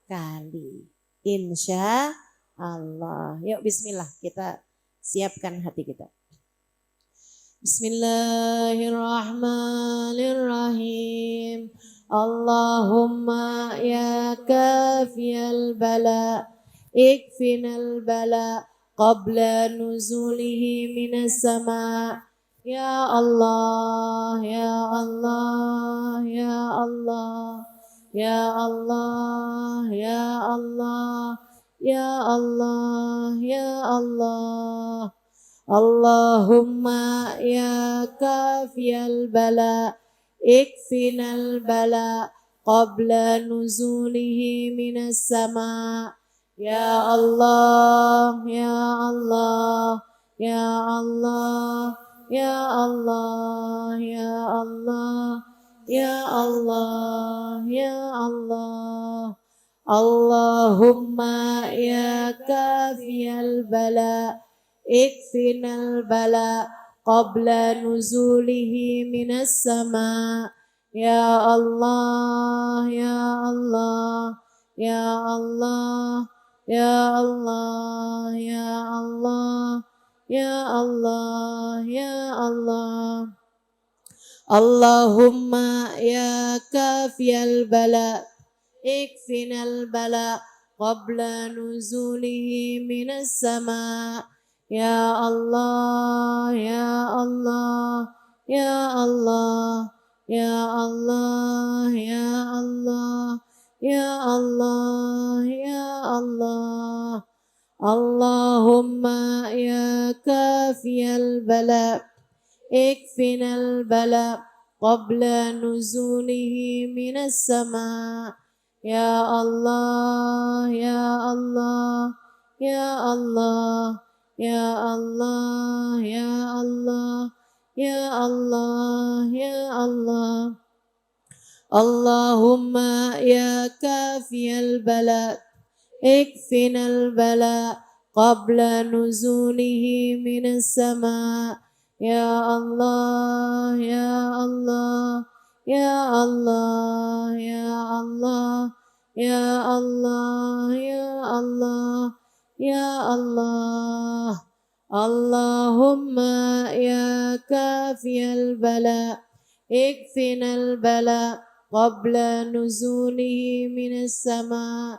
kali. Insya Allah. Yuk bismillah, kita siapkan hati kita. Bismillahirrahmanirrahim. Allahumma ya kafiyal bala ikfinal bala qabla nuzulihi minas sama. Ya Allah, ya Allah, ya Allah, ya Allah, ya Allah, ya Allah, ya Allah. Allahumma ya kafiyal bala ikfinal bala qabla nuzulihi minas sama. Ya Allah, ya Allah, ya Allah, ya Allah, ya Allah, ya Allah, ya Allah. Allahumma ya kafiyal bala ikfinal bala qabla nuzulihi minas sama. Ya Allah, ya Allah, ya Allah, ya Allah, ya Allah, ya Allah, ya Allah. Allahumma ya kafiyal bala ikfinal bala qabla nuzulihi minas sama. Ya Allah, ya Allah, ya Allah, ya Allah, ya Allah, ya Allah, ya Allah. Allahumma ya kafiyal bala ikfinal bala qabla nuzulihi minas sama. Ya Allah, ya Allah, ya Allah, ya Allah, ya Allah, ya Allah, ya Allah. Allahumma ya kafiyal bala ikfinal bala qabla nuzulihi minas sama. Ya Allah, ya Allah, ya Allah, ya Allah, ya Allah, ya Allah, ya Allah. Allahumma ya kafiyal bala ikfinal bala qabla nuzulihi minas sama.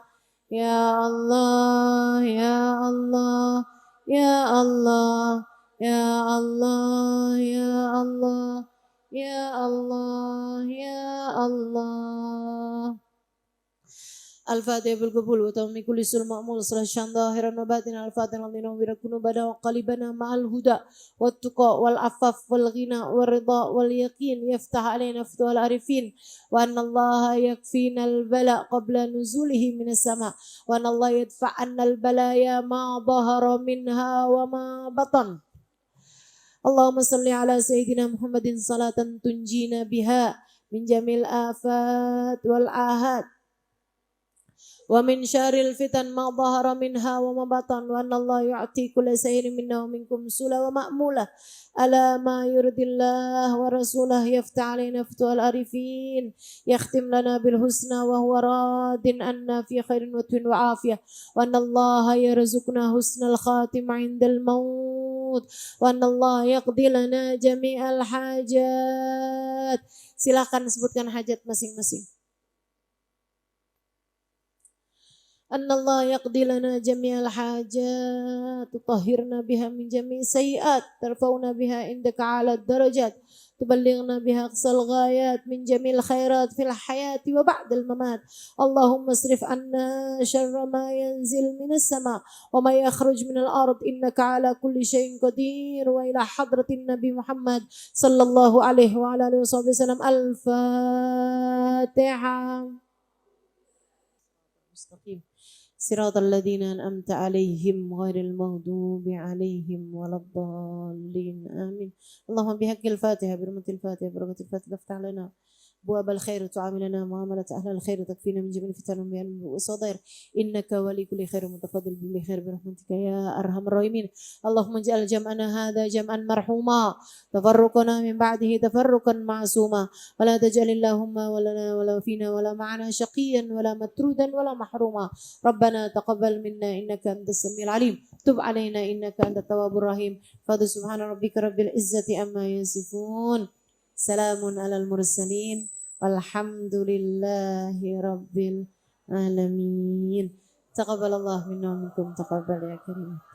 Ya Allah, ya Allah, ya Allah, ya Allah, ya Allah, ya Allah, ya Allah. الفاتحة بالقبول وتومي كل سر مأمول صلاة الشان ظاهرا وباطنا الفاتحة الذين نور بدا وقلبنا مع الهدى والتقى والعفاف والغنى والرضا واليقين يفتح علينا فتوى العارفين وأن الله يكفينا البلاء قبل نزوله من السماء وأن الله يدفع عنا البلايا ما ظهر منها وما بطن. اللهم صل على سيدنا محمد صلاة تنجينا بها من جميع الآفات والآهات ومن شر الفتن ما ظهر منها وما بطن وأن الله يعطي كل سير منا ومنكم سلا ومأمولة ألا ما يرضي الله ورسوله يفتح علينا فتوى العارفين يختم لنا بالحسنى وهو راد عنا في خير وتن وعافية وأن الله يرزقنا حسن الخاتم عند الموت وأن الله يقضي لنا جميع الحاجات. Silakan sebutkan hajat masing-masing. أن الله يقضي لنا جميع الحاجات تطهرنا بها من جميع السيئات ترفعنا بها عندك على الدرجات تبلغنا بها أقصى الغايات من جميع الخيرات في الحياة وبعد الممات. اللهم اصرف عنا شر ما ينزل من السماء وما يخرج من الأرض إنك على كل شيء قدير. وإلى حضرة النبي محمد صلى الله عليه وعلى آله وصحبه وسلم. الفاتحة. مستقيم صراط الذين أنعمت عليهم غير المغضوب عليهم ولا الضالين آمين. اللهم بحق الفاتحة برحمة الفاتحة بركة الفاتحة افتح لنا أبواب الخير وتعاملنا معاملة أهل الخير وتكفينا من جميع الفتن والصدير إنك ولي كل خير متفضل بكل خير برحمتك يا أرحم الراحمين. اللهم اجعل جمعنا هذا جمعا مرحوما تفرقنا من بعده تفرقا معصوما ولا تجعل اللهم ولنا ولا فينا ولا معنا شقيا ولا مترودا ولا محروما. ربنا تقبل منا إنك أنت السميع العليم تب علينا إنك أنت التواب الرحيم. فضل سبحان ربك رب العزة عما يصفون سلام على المرسلين والحمد لله رب العالمين. تقبل الله منا ومنكم تقبل يا كريم.